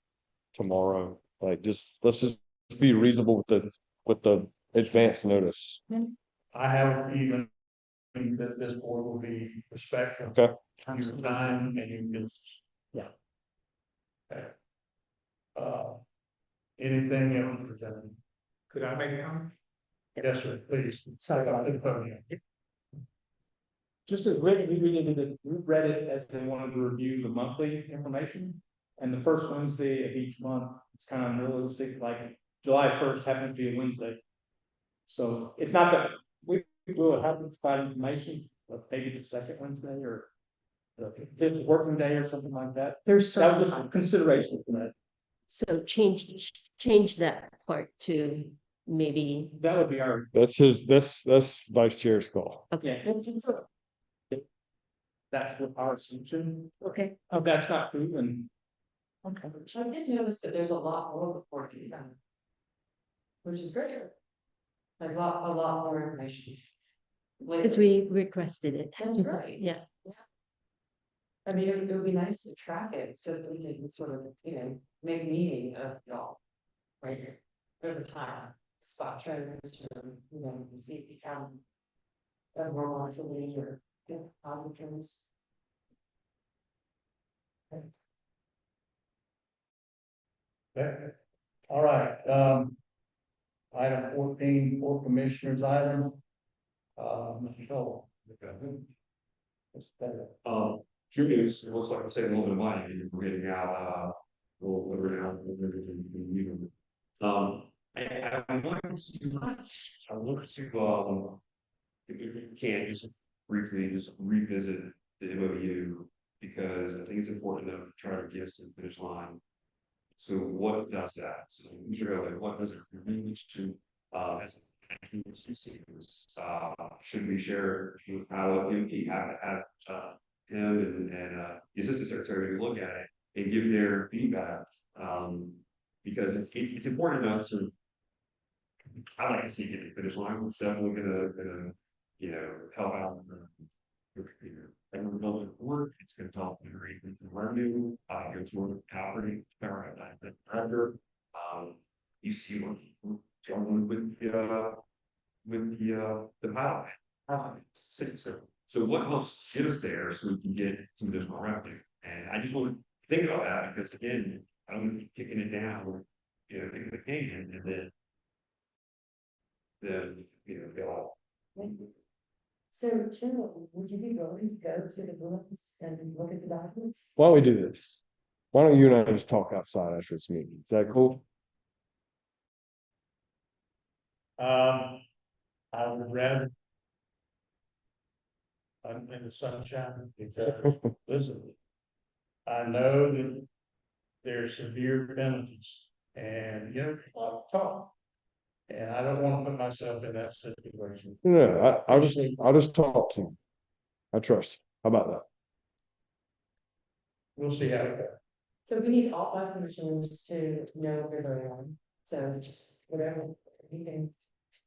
tomorrow. Like, let's just be reasonable with the advance notice. I have a feeling that this board will be respectful Okay. of your time and your business. Yeah. Okay. Anything else presented? Could I make a comment? Yes, sir, please. Sorry. Up to the podium. Just as written, we read it as they wanted to review the monthly information. And the first Wednesday of each month, it's kind of unrealistic, like July 1st happens to be a Wednesday. So it's not that we will have to provide information, but maybe the second Wednesday or the fifth working day or something like that. There's That was certain just a consideration for that. So change that part to maybe, That would be our, That's Vice Chair's call. yeah. That's what our assumption. okay, Oh, that's not true, and okay. I did notice that there's a lot more reporting done. Which is great. Like a lot more information. because we requested it. That's right. Yeah. I mean, it would be nice to track it so that we can sort of, make meaning of y'all. Right here, over time, spot trends, or, see if you can. As more volatility or positive trends. Okay. All right, item 14, for commissioners item. Mr. Shovel. Curious, it looks like we're saving a little bit of money, and we're getting out, we're out. I want to, if you can, just briefly, just revisit the MOU, because I think it's important to try to get us to the finish line. So what does that? So, like, what does it mean to, as Should we share how he have him and the assistant secretary look at it and give their feedback? Because it's important enough to. I like to see it at the finish line. It's definitely gonna help out. And building work, it's gonna help generate revenue, it's worth operating, under, you see what going with the pilot. So what helps get us there so we can get some additional revenue? And I just want to think about that because again, I don't want to be kicking it down, kicking the can and then, go out. So, Jill, would you be willing to go to the books and look at the documents? Why don't we do this? Why don't you and I just talk outside after this meeting? Is that cool? I would rather. I'm in the sunshine because, listen, I know that there's severe penalties and, a lot of talk. And I don't want to put myself in that situation. No, I'll just talk to him. I trust you. How about that? We'll see how it goes. So we need all five commissioners to know what they're voting on, so just whatever, you can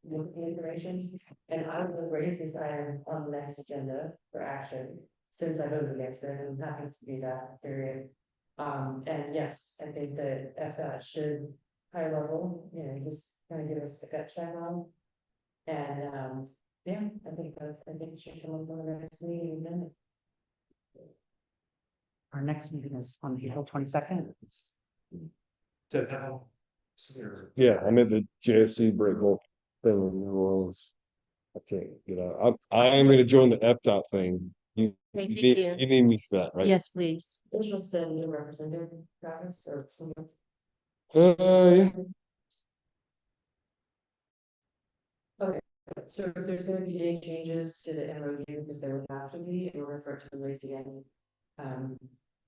look at the information. And I will raise this item on the next agenda for action, since I voted against it, I'm happy to do that, period. And yes, I think that FDOT should, high level, just kind of give us a gut check on. And, yeah, I think it should come up on the next meeting then. Our next meeting is on April 22nd. Yeah, I'm at the JSC breakable thing in New Orleans. I can't get out. I am gonna join the FDOT thing. You Thank need, you. you need me for that, right? Yes, please. It was the new representative, Travis, or someone. Yeah. So if there's gonna be any changes to the MOU, because there would have to be, in order for it to be raised again.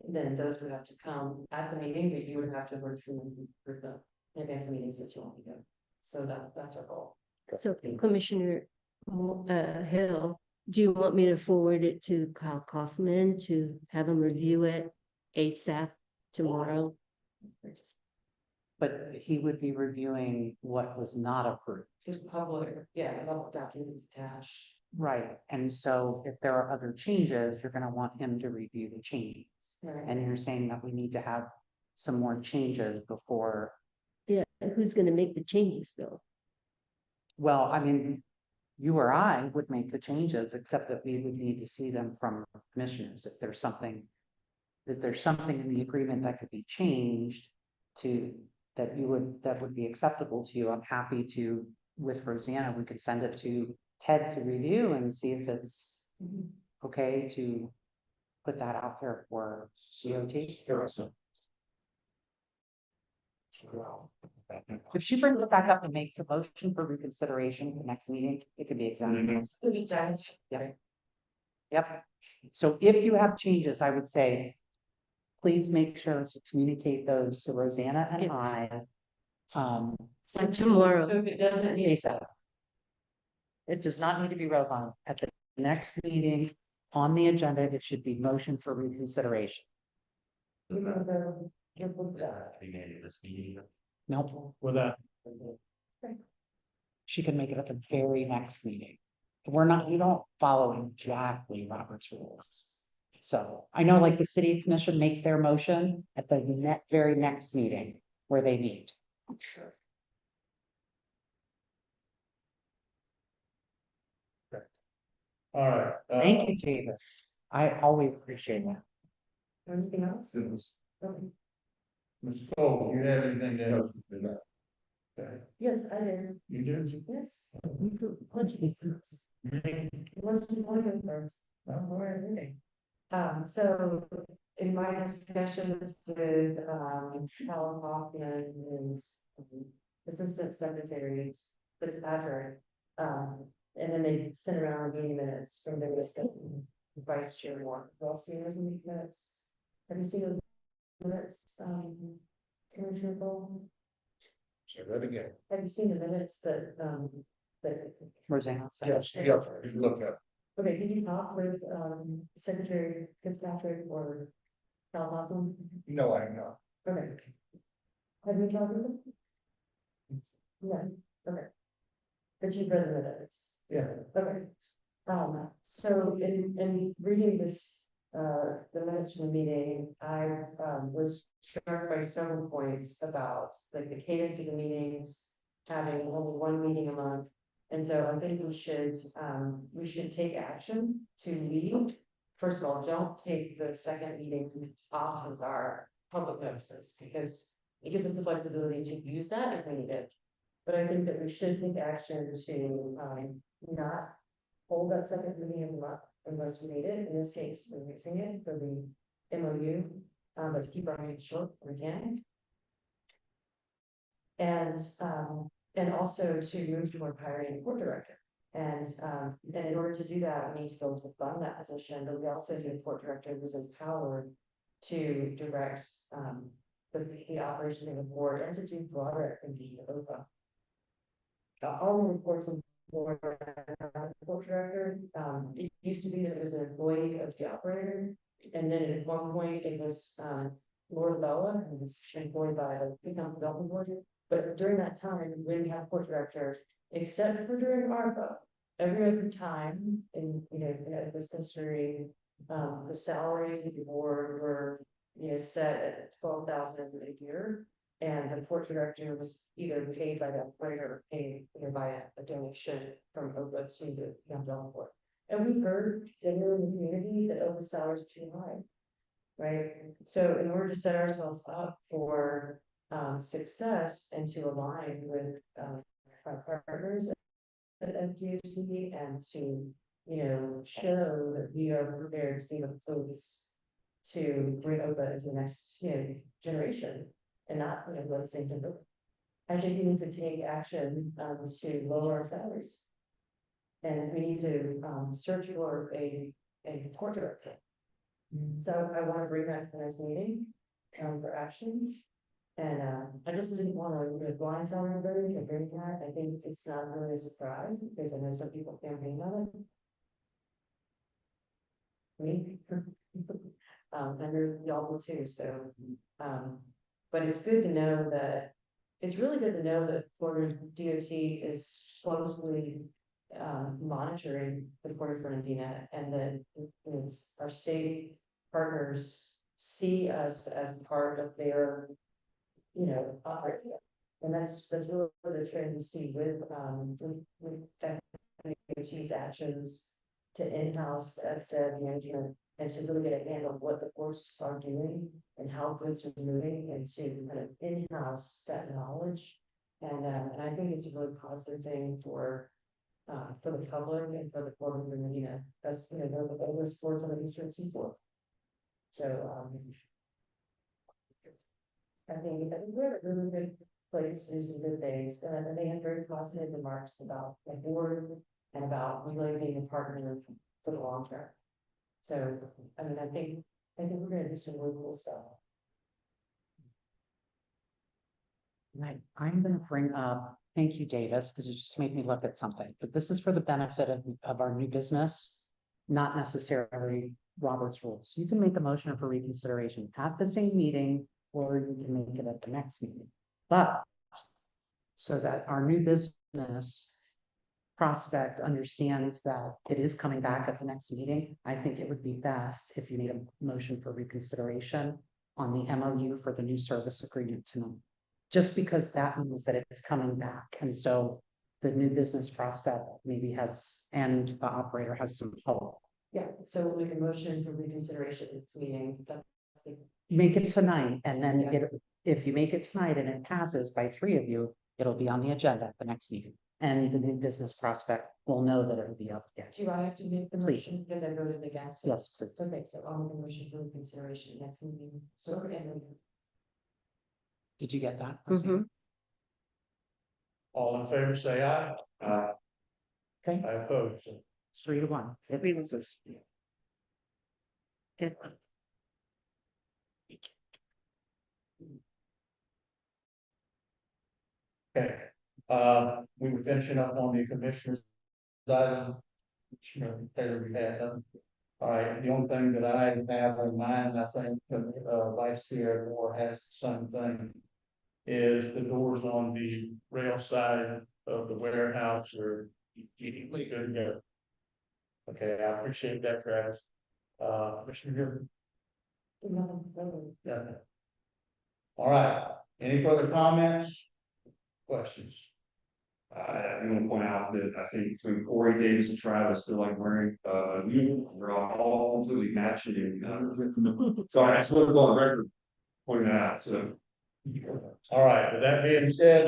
Then those would have to come at the meeting, but you would have to work some for the advanced meeting since you won't be there. So that's our goal. So Commissioner Hill, do you want me to forward it to Kyle Kaufman to have him review it ASAP tomorrow? But he would be reviewing what was not approved. Just public, yeah, all documents attached. Right, and so if there are other changes, you're gonna want him to review the changes. And you're saying that we need to have some more changes before, Yeah, who's gonna make the changes though? well, I mean, you or I would make the changes, except that we would need to see them from commissioners if there's something. That there's something in the agreement that could be changed to, that would be acceptable to you. I'm happy to, with Rosanna, we could send it to Ted to review and see if it's okay to put that out there for COT. If she brings it back up and makes a motion for reconsideration for the next meeting, it could be exactly. Could be times. Yep. So if you have changes, I would say, please make sure to communicate those to Rosanna and I. So tomorrow. So if it doesn't need. ASAP. It does not need to be wrote on at the next meeting on the agenda. It should be motion for reconsideration. Nope, Without, she can make it at the very next meeting. We don't follow exactly Robert's rules. So I know like the city commission makes their motion at the very next meeting where they meet. all right. Thank you, Davis. I always appreciate that. Anything else? Mr. Cole, you have anything to help with that? Okay, Yes, I did. you do? Yes. Let's do one of first. So in my discussions with, Helen Hoffman and Assistant Secretary Fitzpatrick, and then they sent around meeting minutes from the discussion, Vice Chair Moore, you all seen those meeting minutes? Have you seen those minutes, Commissioner Cole? Say that again. Have you seen the minutes that Rosanna. Yes, yes, you look at. Okay, did you talk with, Secretary Fitzpatrick or Cal Hoffman? No, I'm not. Okay. Have you talked with them? No, okay. But you've read the minutes? Yeah. Okay. So in reading this, the minutes from the meeting, I, was struck by several points about like the cadence of the meetings, having only one meeting a month. And so I think we should take action to lead. First of all, don't take the second meeting off of our public notices because it gives us the flexibility to use that if we need it. But I think that we should take action to, not hold that second meeting of the month unless we need it. In this case, we're using it for the MOU, but to keep our meetings short when we can. And also to move toward hiring a board director. And in order to do that, we need to be able to fund that position, but we also need a board director who's empowered to direct, the operation of the board and to do broader activity of OPA. All the reports on board director, it used to be that it was an employee of the operator. And then at one point it was, Lord Bella, who was employed by the Economic Development Board. But during that time, when we have port director, except for during ARPA, every other time in, in this history, the salaries of the board were, set at 12,000 a year. And the port director was either paid by the operator or paid by a donation from OPA to the Development Board. And we heard generally in the community that OPA salaries are too high. Right, so in order to set ourselves up for success and to align with our partners at FGHC and to show that we are prepared to be the focus to bring OPA into the next generation and not let the same thing go. I think we need to take action to lower our salaries, and we need to search for a court director. So I want to bring that to the next meeting, for action. And, I just didn't want to blindside everybody to bring that. I think it's not really a surprise because I know some people campaign on it. Me. And there y'all will too, so, but it's good to know that, it's really good to know that Florida DOT is closely monitoring the Port of Fernandina and that our state partners see us as part of their, operation. And that's really the trend we see with DOT's actions to in-house SDEV management and to really get a handle of what the ports are doing and how goods are moving and to kind of in-house that knowledge. And I think it's a really positive thing for the public and for the Port of Fernandina, as they're the oldest ports on the Eastern Seaboard. So I think we're a really good place to do some good things, and they have very positive remarks about the board and about really being a partner for the long term. So I mean, I think we're going to do some really cool stuff. Right, I'm gonna bring up, thank you, Davis, because you just made me look at something, but this is for the benefit of our new business, not necessarily Robert's rules. You can make a motion for reconsideration at the same meeting, or you can make it at the next meeting. But so that our new business prospect understands that it is coming back at the next meeting, I think it would be best if you made a motion for reconsideration on the MOU for the new service agreement tonight. Just because that means that it's coming back. And so the new business prospect maybe has, and the operator has some hope. Yeah, so we'll make a motion for reconsideration at this meeting. Make it tonight, and then if you make it tonight and it passes by 3 of you, it'll be on the agenda at the next meeting. And the new business prospect will know that it'll be up again. Do I have to make the Please. motion because I voted against it? Yes, please. Okay, so I'll make a motion for reconsideration next meeting. So, and Did you get that? All in favor, say aye. Okay, I oppose. 3-1. It means it's- Okay, we were finishing up on the commissioner's item. Taylor, we had, all right, the only thing that I have in mind, I think, Vice Chair Moore has the same thing. Is the doors on the rail side of the warehouse are immediately good to go. Okay, I appreciate that, Travis. Commissioner Gibbon? Yeah. All right, any further comments? Questions? I want to point out that I think between Corey, Davis, and Travis, they're like wearing, uniform, they're all completely matching. So I just want to go on record, pointing that out, so. All right, with that being said.